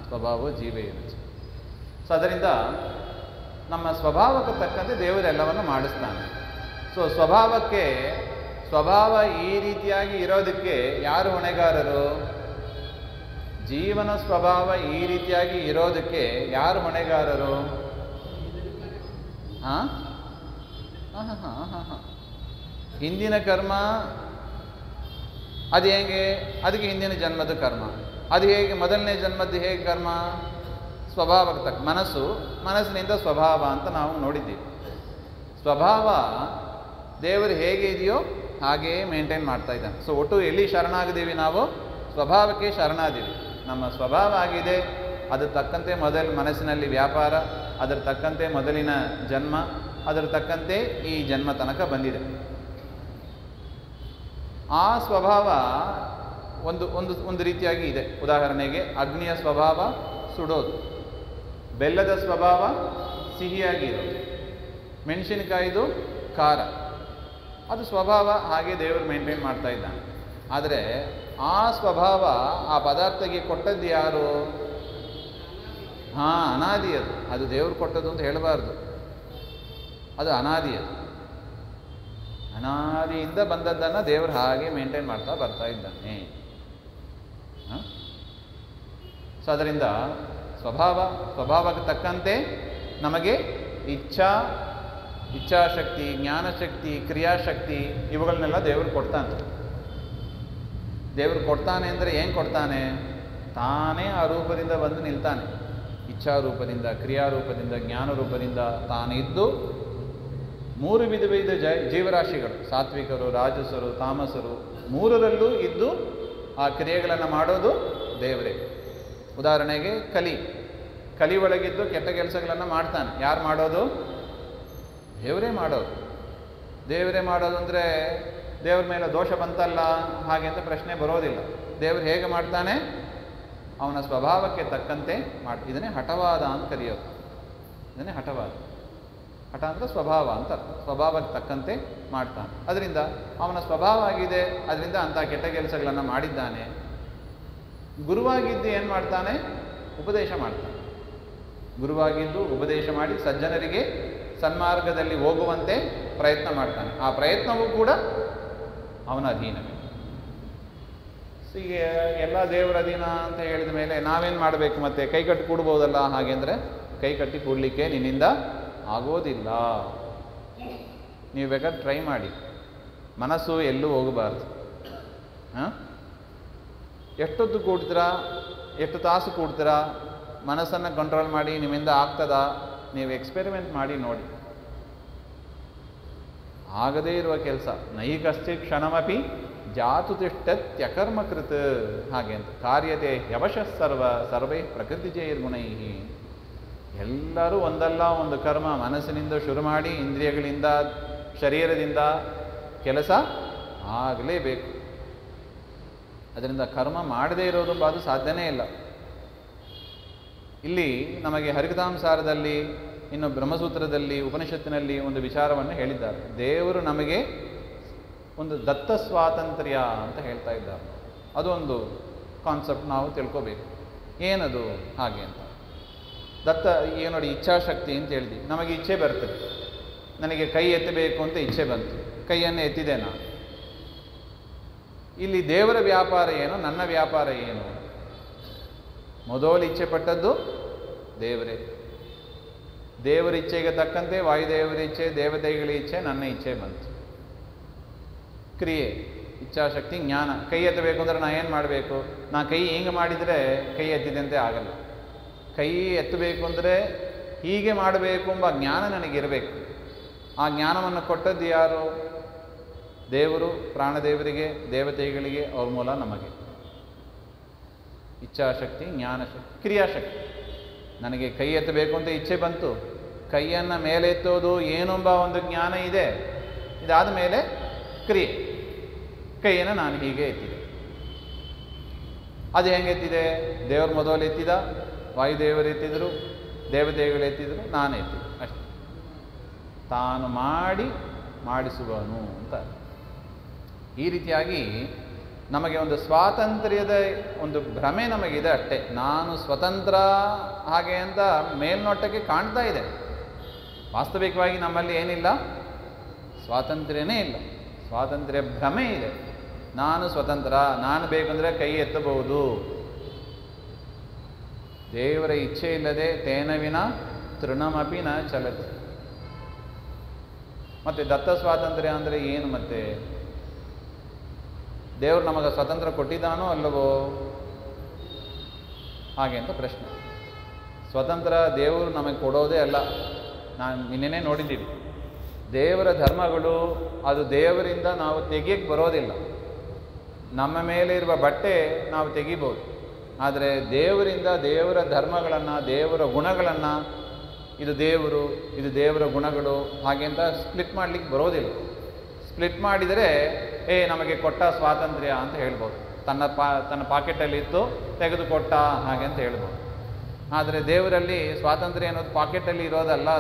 ಸ್ವಭಾವ ಜೀವೇ ಇರುತ್ತೆ. ಸೊ ಅದರಿಂದ ನಮ್ಮ ಸ್ವಭಾವಕ್ಕೆ ತಕ್ಕಂತೆ ದೇವರೆಲ್ಲವನ್ನು ಮಾಡಿಸ್ತಾನೆ. ಸೊ ಸ್ವಭಾವ ಈ ರೀತಿಯಾಗಿ ಇರೋದಕ್ಕೆ ಯಾರು ಹೊಣೆಗಾರರು? ಜೀವನ ಸ್ವಭಾವ ಈ ರೀತಿಯಾಗಿ ಇರೋದಕ್ಕೆ ಯಾರು ಹೊಣೆಗಾರರು? ಹಿಂದಿನ ಕರ್ಮ ಅದು ಹೇಗೆ? ಅದಕ್ಕೆ ಹಿಂದಿನ ಜನ್ಮದ ಕರ್ಮ. ಅದು ಹೇಗೆ? ಮೊದಲನೇ ಜನ್ಮದ್ದು ಹೇಗೆ ಕರ್ಮ? ಸ್ವಭಾವಕ್ಕೆ ತಕ್ಕ ಮನಸ್ಸಿನಿಂದ ಸ್ವಭಾವ ಅಂತ ನಾವು ನೋಡಿದ್ದೀವಿ. ಸ್ವಭಾವ ದೇವರು ಹೇಗೆ ಇದೆಯೋ ಹಾಗೆಯೇ ಮೇಂಟೈನ್ ಮಾಡ್ತಾ ಇದ್ದಾನೆ. ಸೊ ಒಟ್ಟು ಎಲ್ಲಿ ಶರಣಾಗಿದ್ದೀವಿ ನಾವು? ಸ್ವಭಾವಕ್ಕೆ ಶರಣಾದೀವಿ. ನಮ್ಮ ಸ್ವಭಾವ ಆಗಿದೆ, ಅದರ ತಕ್ಕಂತೆ ಮನಸ್ಸಿನಲ್ಲಿ ವ್ಯಾಪಾರ, ಅದರ ತಕ್ಕಂತೆ ಮೊದಲಿನ ಜನ್ಮ, ಅದರ ತಕ್ಕಂತೆ ಈ ಜನ್ಮ ತನಕ ಬಂದಿದೆ. ಆ ಸ್ವಭಾವ ಒಂದು ರೀತಿಯಾಗಿ ಇದೆ. ಉದಾಹರಣೆಗೆ ಅಗ್ನಿಯ ಸ್ವಭಾವ ಸುಡೋದು, ಬೆಲ್ಲದ ಸ್ವಭಾವ ಸಿಹಿಯಾಗಿರೋದು, ಮೆಣಸಿನಕಾಯಿದು ಖಾರ, ಅದು ಸ್ವಭಾವ. ಹಾಗೆ ದೇವರು ಮೇಂಟೈನ್ ಮಾಡ್ತಾ ಇದ್ದಾನೆ. ಆದರೆ ಆ ಸ್ವಭಾವ ಆ ಪದಾರ್ಥಕ್ಕೆ ಕೊಟ್ಟದ್ದು ಯಾರು? ಅನಾದಿ. ಅದು ದೇವರು ಕೊಟ್ಟದ್ದು ಅಂತ ಹೇಳಬಾರ್ದು. ಅದು ಅನಾದಿ. ಅನಾದಿಯಿಂದ ಬಂದದ್ದನ್ನು ದೇವರು ಹಾಗೆ ಮೇಂಟೈನ್ ಮಾಡ್ತಾ ಬರ್ತಾ ಇದ್ದಾನೆ. ಸೊ ಅದರಿಂದ ಸ್ವಭಾವಕ್ಕೆ ತಕ್ಕಂತೆ ನಮಗೆ ಇಚ್ಛಾಶಕ್ತಿ, ಜ್ಞಾನಶಕ್ತಿ, ಕ್ರಿಯಾಶಕ್ತಿ ಇವುಗಳನ್ನೆಲ್ಲ ದೇವರು ಕೊಡ್ತಾನೆ. ದೇವರು ಕೊಡ್ತಾನೆ ಅಂದರೆ ಏನು ಕೊಡ್ತಾನೆ? ತಾನೇ ಆ ರೂಪದಿಂದ ಬಂದು ನಿಲ್ತಾನೆ. ಇಚ್ಛಾ ರೂಪದಿಂದ, ಕ್ರಿಯಾರೂಪದಿಂದ, ಜ್ಞಾನ ರೂಪದಿಂದ ತಾನಿದ್ದು 3 ವಿಧ ಜೀವರಾಶಿಗಳು, ಸಾತ್ವಿಕರು, ರಾಜಸರು, ತಾಮಸರು, 3ರಲ್ಲೂ ಇದ್ದು ಆ ಕ್ರಿಯೆಗಳನ್ನು ಮಾಡೋದು ದೇವರೇ. ಉದಾಹರಣೆಗೆ ಕಲಿ ಒಳಗಿದ್ದು ಕೆಟ್ಟ ಕೆಲಸಗಳನ್ನು ಮಾಡ್ತಾನೆ. ಯಾರು ಮಾಡೋದು? ದೇವರೇ ಮಾಡೋದು. ದೇವರೇ ಮಾಡೋದು ಅಂದರೆ ದೇವ್ರ ಮೇಲೆ ದೋಷ ಬಂತಲ್ಲ ಹಾಗೆ ಅಂತ ಪ್ರಶ್ನೆ ಬರೋದಿಲ್ಲ. ದೇವರು ಹೇಗೆ ಮಾಡ್ತಾನೆ? ಅವನ ಸ್ವಭಾವಕ್ಕೆ ತಕ್ಕಂತೆ ಇದನ್ನೇ ಹಠವಾದ ಅಂತ ಕರೆಯೋದು. ಇದನ್ನೇ ಹಠವಾದ. ಹಠ ಅಂದರೆ ಸ್ವಭಾವ ಅಂತ. ಸ್ವಭಾವಕ್ಕೆ ತಕ್ಕಂತೆ ಮಾಡ್ತಾನೆ. ಅದರಿಂದ ಅವನ ಸ್ವಭಾವ ಆಗಿದೆ, ಅದರಿಂದ ಅಂಥ ಕೆಟ್ಟ ಕೆಲಸಗಳನ್ನು ಮಾಡಿದ್ದಾನೆ. ಗುರುವಾಗಿದ್ದು ಏನು ಮಾಡ್ತಾನೆ? ಉಪದೇಶ ಮಾಡ್ತಾನೆ. ಗುರುವಾಗಿದ್ದು ಉಪದೇಶ ಮಾಡಿ ಸಜ್ಜನರಿಗೆ ಸನ್ಮಾರ್ಗದಲ್ಲಿ ಹೋಗುವಂತೆ ಪ್ರಯತ್ನ ಮಾಡ್ತಾನೆ. ಆ ಪ್ರಯತ್ನವೂ ಕೂಡ ಅವನ ಅಧೀನವೇ. ಹೀಗೆ ಎಲ್ಲ ದೇವರ ಅಧೀನ ಅಂತ ಹೇಳಿದ ಮೇಲೆ ನಾವೇನು ಮಾಡಬೇಕು? ಮತ್ತೆ ಕೈಕಟ್ಟಿ ಕೂಡ್ಬೋದಲ್ಲ? ಹಾಗೆ ಅಂದರೆ ಕೈಕಟ್ಟಿ ಕೂಡಲಿಕ್ಕೆ ನಿನ್ನಿಂದ ಆಗೋದಿಲ್ಲ. ನೀವು ಬೇಕಾದ್ರೆ ಟ್ರೈ ಮಾಡಿ. ಮನಸ್ಸು ಎಲ್ಲೂ ಹೋಗಬಾರ್ದು. ಎಷ್ಟೊತ್ತು ಕೂಡ್ತೀರಾ? ಎಷ್ಟು ತಾಸು ಕೂಡ್ತೀರಾ? ಮನಸ್ಸನ್ನು ಕಂಟ್ರೋಲ್ ಮಾಡಿ ನಿಮ್ಮಿಂದ ಆಗ್ತದಾ? ನೀವು ಎಕ್ಸ್ಪೆರಿಮೆಂಟ್ ಮಾಡಿ ನೋಡಿ. ಆಗದೇ ಇರುವ ಕೆಲಸ ನೈಕಶ್ಚಿ ಕ್ಷಣಮಪಿ ಜಾತು ತಿಷ್ಠತ್ಯಕರ್ಮಕೃತ್ ಹಾಗೆ ಅಂತ ಕಾರ್ಯತೆ ಯವಶಃ ಸರ್ವೇ ಪ್ರಕೃತಿಜೈರ್ಗುಣೈ. ಎಲ್ಲರೂ ಒಂದಲ್ಲ ಒಂದು ಕರ್ಮ ಮನಸ್ಸಿನಿಂದ ಶುರು ಮಾಡಿ ಇಂದ್ರಿಯಗಳಿಂದ, ಶರೀರದಿಂದ ಕೆಲಸ ಆಗಲೇಬೇಕು. ಅದರಿಂದ ಕರ್ಮ ಮಾಡದೇ ಇರೋದು ಅದು ಸಾಧ್ಯನೇ ಇಲ್ಲ. ಇಲ್ಲಿ ನಮಗೆ ಹರಿಕಥಾಂಸಾರದಲ್ಲಿ, ಇನ್ನು ಬ್ರಹ್ಮಸೂತ್ರದಲ್ಲಿ, ಉಪನಿಷತ್ತಿನಲ್ಲಿ ಒಂದು ವಿಚಾರವನ್ನು ಹೇಳಿದ್ದಾರೆ. ದೇವರು ನಮಗೆ ಒಂದು ದತ್ತ ಸ್ವಾತಂತ್ರ್ಯ ಅಂತ ಹೇಳ್ತಾ ಇದ್ದಾರೆ. ಅದೊಂದು ಕಾನ್ಸೆಪ್ಟ್ ನಾವು ತಿಳ್ಕೋಬೇಕು. ಏನದು ಹಾಗೆ ಅಂತ. ದತ್ತ ಈಗ ನೋಡಿ, ಇಚ್ಛಾಶಕ್ತಿ ಅಂತ ಹೇಳಿದ್ವಿ. ನಮಗೆ ಇಚ್ಛೆ ಬರ್ತದೆ. ನನಗೆ ಕೈ ಎತ್ತಬೇಕು ಅಂತ ಇಚ್ಛೆ ಬಂತು, ಕೈಯನ್ನು ಎತ್ತಿದೆ ನಾನು. ಇಲ್ಲಿ ದೇವರ ವ್ಯಾಪಾರ ಏನು, ನನ್ನ ವ್ಯಾಪಾರ ಏನು? ಮೊದಲು ಇಚ್ಛೆ ಪಟ್ಟದ್ದು ದೇವರೇ. ದೇವರ ಇಚ್ಛೆಗೆ ತಕ್ಕಂತೆ ವಾಯುದೇವರ ಇಚ್ಛೆ, ದೇವತೆಗಳ ಇಚ್ಛೆ, ನನ್ನ ಇಚ್ಛೆ ಬಂತು. ಕ್ರಿಯೆ, ಇಚ್ಛಾಶಕ್ತಿ, ಜ್ಞಾನ. ಕೈ ಎತ್ತಬೇಕು ಅಂದರೆ ನಾನು ಏನು ಮಾಡಬೇಕು? ನಾನು ಕೈ ಹಿಂಗೆ ಮಾಡಿದರೆ ಕೈ ಎತ್ತಿದಂತೆ ಆಗಲ್ಲ. ಕೈ ಎತ್ತಬೇಕು ಅಂದರೆ ಹೀಗೆ ಮಾಡಬೇಕು ಎಂಬ ಜ್ಞಾನ ನನಗಿರಬೇಕು. ಆ ಜ್ಞಾನವನ್ನು ಕೊಟ್ಟದ್ದು ಯಾರು? ದೇವರು. ಪ್ರಾಣದೇವರಿಗೆ, ದೇವತೆಗಳಿಗೆ, ಅವ್ರ ಮೂಲ ನಮಗೆ. ಇಚ್ಛಾಶಕ್ತಿ, ಜ್ಞಾನಶಕ್ತಿ, ಕ್ರಿಯಾಶಕ್ತಿ. ನನಗೆ ಕೈ ಎತ್ತಬೇಕು ಅಂತ ಇಚ್ಛೆ ಬಂತು, ಕೈಯನ್ನು ಮೇಲೆತ್ತೋದು ಏನೆಂಬ ಒಂದು ಜ್ಞಾನ ಇದೆ. ಇದಾದ ಮೇಲೆ ಕ್ರಿಯೆ. ಕೈಯನ್ನು ನಾನು ಹೀಗೆ ಎತ್ತಿದೆ. ಅದು ಹೆಂಗೆ ಎತ್ತಿದೆ? ದೇವರು ಮೊದಲು ಎತ್ತಿದ, ವಾಯುದೇವರು ಎತ್ತಿದರು, ದೇವತೆಗಳು ಎತ್ತಿದರು, ನಾನು ಎತ್ತಿದೆ ಅಷ್ಟೆ. ತಾನು ಮಾಡಿಸುವನು ಅಂತ. ಈ ರೀತಿಯಾಗಿ ನಮಗೆ ಒಂದು ಸ್ವಾತಂತ್ರ್ಯದ ಒಂದು ಭ್ರಮೆ ನಮಗಿದೆ ಅಷ್ಟೇ. ನಾನು ಸ್ವತಂತ್ರ ಹಾಗೆ ಅಂತ ಮೇಲ್ನೋಟಕ್ಕೆ ಕಾಣ್ತಾ ಇದೆ. ವಾಸ್ತವಿಕವಾಗಿ ನಮ್ಮಲ್ಲಿ ಏನಿಲ್ಲ, ಸ್ವಾತಂತ್ರ್ಯನೇ ಇಲ್ಲ. ಸ್ವಾತಂತ್ರ್ಯ ಭ್ರಮೆ ಇದೆ. ನಾನು ಸ್ವತಂತ್ರ, ನಾನು ಬೇಕಂದರೆ ಕೈ ಎತ್ತಬಹುದು. ದೇವರ ಇಚ್ಛೆ ಇಲ್ಲದೆ ತೇನವಿನ ತೃಣಮಪಿ ನ ಚಲತಿ. ಮತ್ತು ದತ್ತ ಸ್ವಾತಂತ್ರ್ಯ ಅಂದರೆ ಏನು? ಮತ್ತೆ ದೇವರು ನಮಗೆ ಸ್ವತಂತ್ರ ಕೊಟ್ಟಿದ್ದಾನೋ ಅಲ್ಲವೋ ಹಾಗೆ ಅಂತ ಪ್ರಶ್ನೆ. ಸ್ವತಂತ್ರ ದೇವರು ನಮಗೆ ಕೊಡೋದೇ ಅಲ್ಲ. ನಾನು ನಿನ್ನೆ ನೋಡಿದ್ದೀವಿ, ದೇವರ ಧರ್ಮಗಳು ಅದು ದೇವರಿಂದ ನಾವು ತೆಗಿಯಕ್ಕೆ ಬರೋದಿಲ್ಲ. ನಮ್ಮ ಮೇಲೆ ಇರುವ ಬಟ್ಟೆ ನಾವು ತೆಗಿಬೋದು, ಆದರೆ ದೇವರಿಂದ ದೇವರ ಧರ್ಮಗಳನ್ನು, ದೇವರ ಗುಣಗಳನ್ನು, ಇದು ದೇವರು, ಇದು ದೇವರ ಗುಣಗಳು ಹಾಗೆ ಅಂತ ಸ್ಪ್ಲಿಟ್ ಮಾಡಲಿಕ್ಕೆ ಬರೋದಿಲ್ಲ. ಸ್ಪ್ಲಿಟ್ ಮಾಡಿದರೆ ನಮಗೆ ಕೊಟ್ಟ ಸ್ವಾತಂತ್ರ್ಯ ಅಂತ ಹೇಳ್ಬೋದು. ತನ್ನ ಪಾಕೆಟಲ್ಲಿತ್ತು ತೆಗೆದುಕೊಟ್ಟ ಹಾಗೆ ಅಂತ ಹೇಳ್ಬೋದು. ಆದರೆ ದೇವರಲ್ಲಿ ಸ್ವಾತಂತ್ರ್ಯ ಅನ್ನೋದು ಪಾಕೆಟಲ್ಲಿ ಇರೋದಲ್ಲ.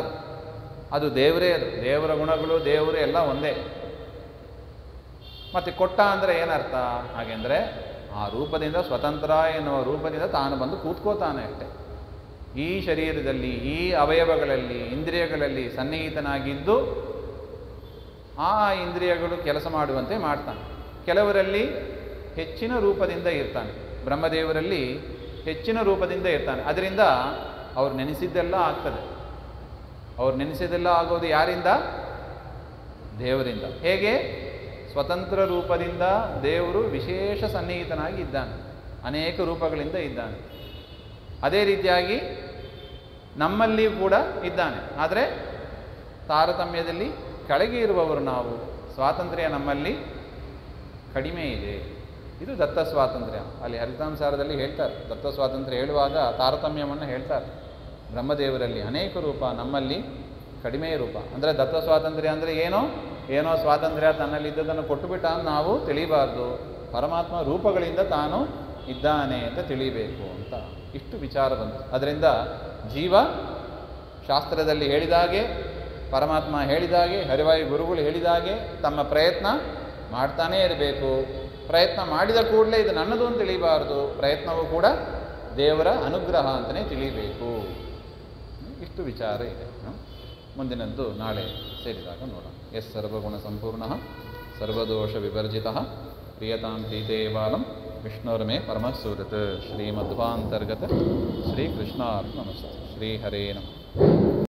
ಅದು ದೇವರೇ. ಅದು ದೇವರ ಗುಣಗಳು, ದೇವರು ಎಲ್ಲ ಒಂದೇ. ಮತ್ತು ಕೊಟ್ಟ ಅಂದರೆ ಏನರ್ಥ? ಹಾಗೆಂದರೆ ಆ ರೂಪದಿಂದ, ಸ್ವತಂತ್ರ ಎನ್ನುವ ರೂಪದಿಂದ ತಾನು ಬಂದು ಕೂತ್ಕೋತಾನೆ ಅಷ್ಟೆ. ಈ ಶರೀರದಲ್ಲಿ, ಈ ಅವಯವಗಳಲ್ಲಿ, ಇಂದ್ರಿಯಗಳಲ್ಲಿ ಸನ್ನಿಹಿತನಾಗಿದ್ದು ಆ ಇಂದ್ರಿಯಗಳು ಕೆಲಸ ಮಾಡುವಂತೆ ಮಾಡ್ತಾನೆ. ಕೆಲವರಲ್ಲಿ ಹೆಚ್ಚಿನ ರೂಪದಿಂದ ಇರ್ತಾನೆ. ಬ್ರಹ್ಮದೇವರಲ್ಲಿ ಹೆಚ್ಚಿನ ರೂಪದಿಂದ ಇರ್ತಾನೆ. ಅದರಿಂದ ಅವ್ರು ನೆನೆಸಿದ್ದೆಲ್ಲ ಆಗ್ತದೆ. ಅವ್ರು ನೆನೆಸಿದ್ದೆಲ್ಲ ಆಗೋದು ಯಾರಿಂದ? ದೇವರಿಂದ. ಹೇಗೆ? ಸ್ವತಂತ್ರ ರೂಪದಿಂದ ದೇವರು ವಿಶೇಷ ಸನ್ನಿಹಿತನಾಗಿ ಇದ್ದಾನೆ, ಅನೇಕ ರೂಪಗಳಿಂದ ಇದ್ದಾನೆ. ಅದೇ ರೀತಿಯಾಗಿ ನಮ್ಮಲ್ಲಿ ಕೂಡ ಇದ್ದಾನೆ. ಆದರೆ ತಾರತಮ್ಯದಲ್ಲಿ ಕೆಳಗೆ ಇರುವವರು ನಾವು. ಸ್ವಾತಂತ್ರ್ಯ ನಮ್ಮಲ್ಲಿ ಕಡಿಮೆ ಇದೆ. ಇದು ದತ್ತ ಸ್ವಾತಂತ್ರ್ಯ. ಅಲ್ಲಿ ಹರಿತಾಂಸಾರದಲ್ಲಿ ಹೇಳ್ತಾರೆ, ದತ್ತ ಸ್ವಾತಂತ್ರ್ಯ ಹೇಳುವಾಗ ತಾರತಮ್ಯವನ್ನು ಹೇಳ್ತಾರೆ. ಬ್ರಹ್ಮದೇವರಲ್ಲಿ ಅನೇಕ ರೂಪ, ನಮ್ಮಲ್ಲಿ ಕಡಿಮೆ ರೂಪ. ಅಂದರೆ ದತ್ತ ಸ್ವಾತಂತ್ರ್ಯ ಅಂದರೆ ಏನೋ ಸ್ವಾತಂತ್ರ್ಯ ತನ್ನಲ್ಲಿದ್ದದನ್ನು ಕೊಟ್ಟುಬಿಟ್ಟ ಅಂತ ನಾವು ತಿಳಿಬಾರ್ದು. ಪರಮಾತ್ಮ ರೂಪಗಳಿಂದ ತಾನು ಇದ್ದಾನೆ ಅಂತ ತಿಳಿಬೇಕು ಅಂತ ಇಷ್ಟು ವಿಚಾರ ಬಂತು. ಅದರಿಂದ ಜೀವ ಶಾಸ್ತ್ರದಲ್ಲಿ ಹೇಳಿದಾಗೆ, ಪರಮಾತ್ಮ ಹೇಳಿದಾಗೆ, ಹರಿವಾಯು ಗುರುಗಳು ಹೇಳಿದಾಗೆ ತಮ್ಮ ಪ್ರಯತ್ನ ಮಾಡ್ತಾನೇ ಇರಬೇಕು. ಪ್ರಯತ್ನ ಮಾಡಿದ ಕೂಡಲೇ ಇದು ನನ್ನದು ಅಂತ ತಿಳಿಬಾರ್ದು. ಪ್ರಯತ್ನವೂ ಕೂಡ ದೇವರ ಅನುಗ್ರಹ ಅಂತಲೇ ತಿಳಿಬೇಕು. ಇಷ್ಟು ವಿಚಾರ ಇದೆ. ಮುಂದಿನದ್ದು ನಾಳೆ ಸೇರಿದಾಗ ನೋಡೋಣ. ಎಸ್ ಸರ್ವಗುಣ ಸಂಪೂರ್ಣ ಸರ್ವದೋಷ ವಿವರ್ಜಿತ ಪ್ರಿಯತಾಂ ಪ್ರೀತೇವಾಲಂ ವಿಷ್ಣುರ್ಮೇ ಪರಮಸೂರತ್. ಶ್ರೀಮಧ್ವಾಂತರ್ಗತ ಶ್ರೀಕೃಷ್ಣಾರ್ಪಣಮಸ್ತು. ಶ್ರೀಹರೇ ನಮಃ.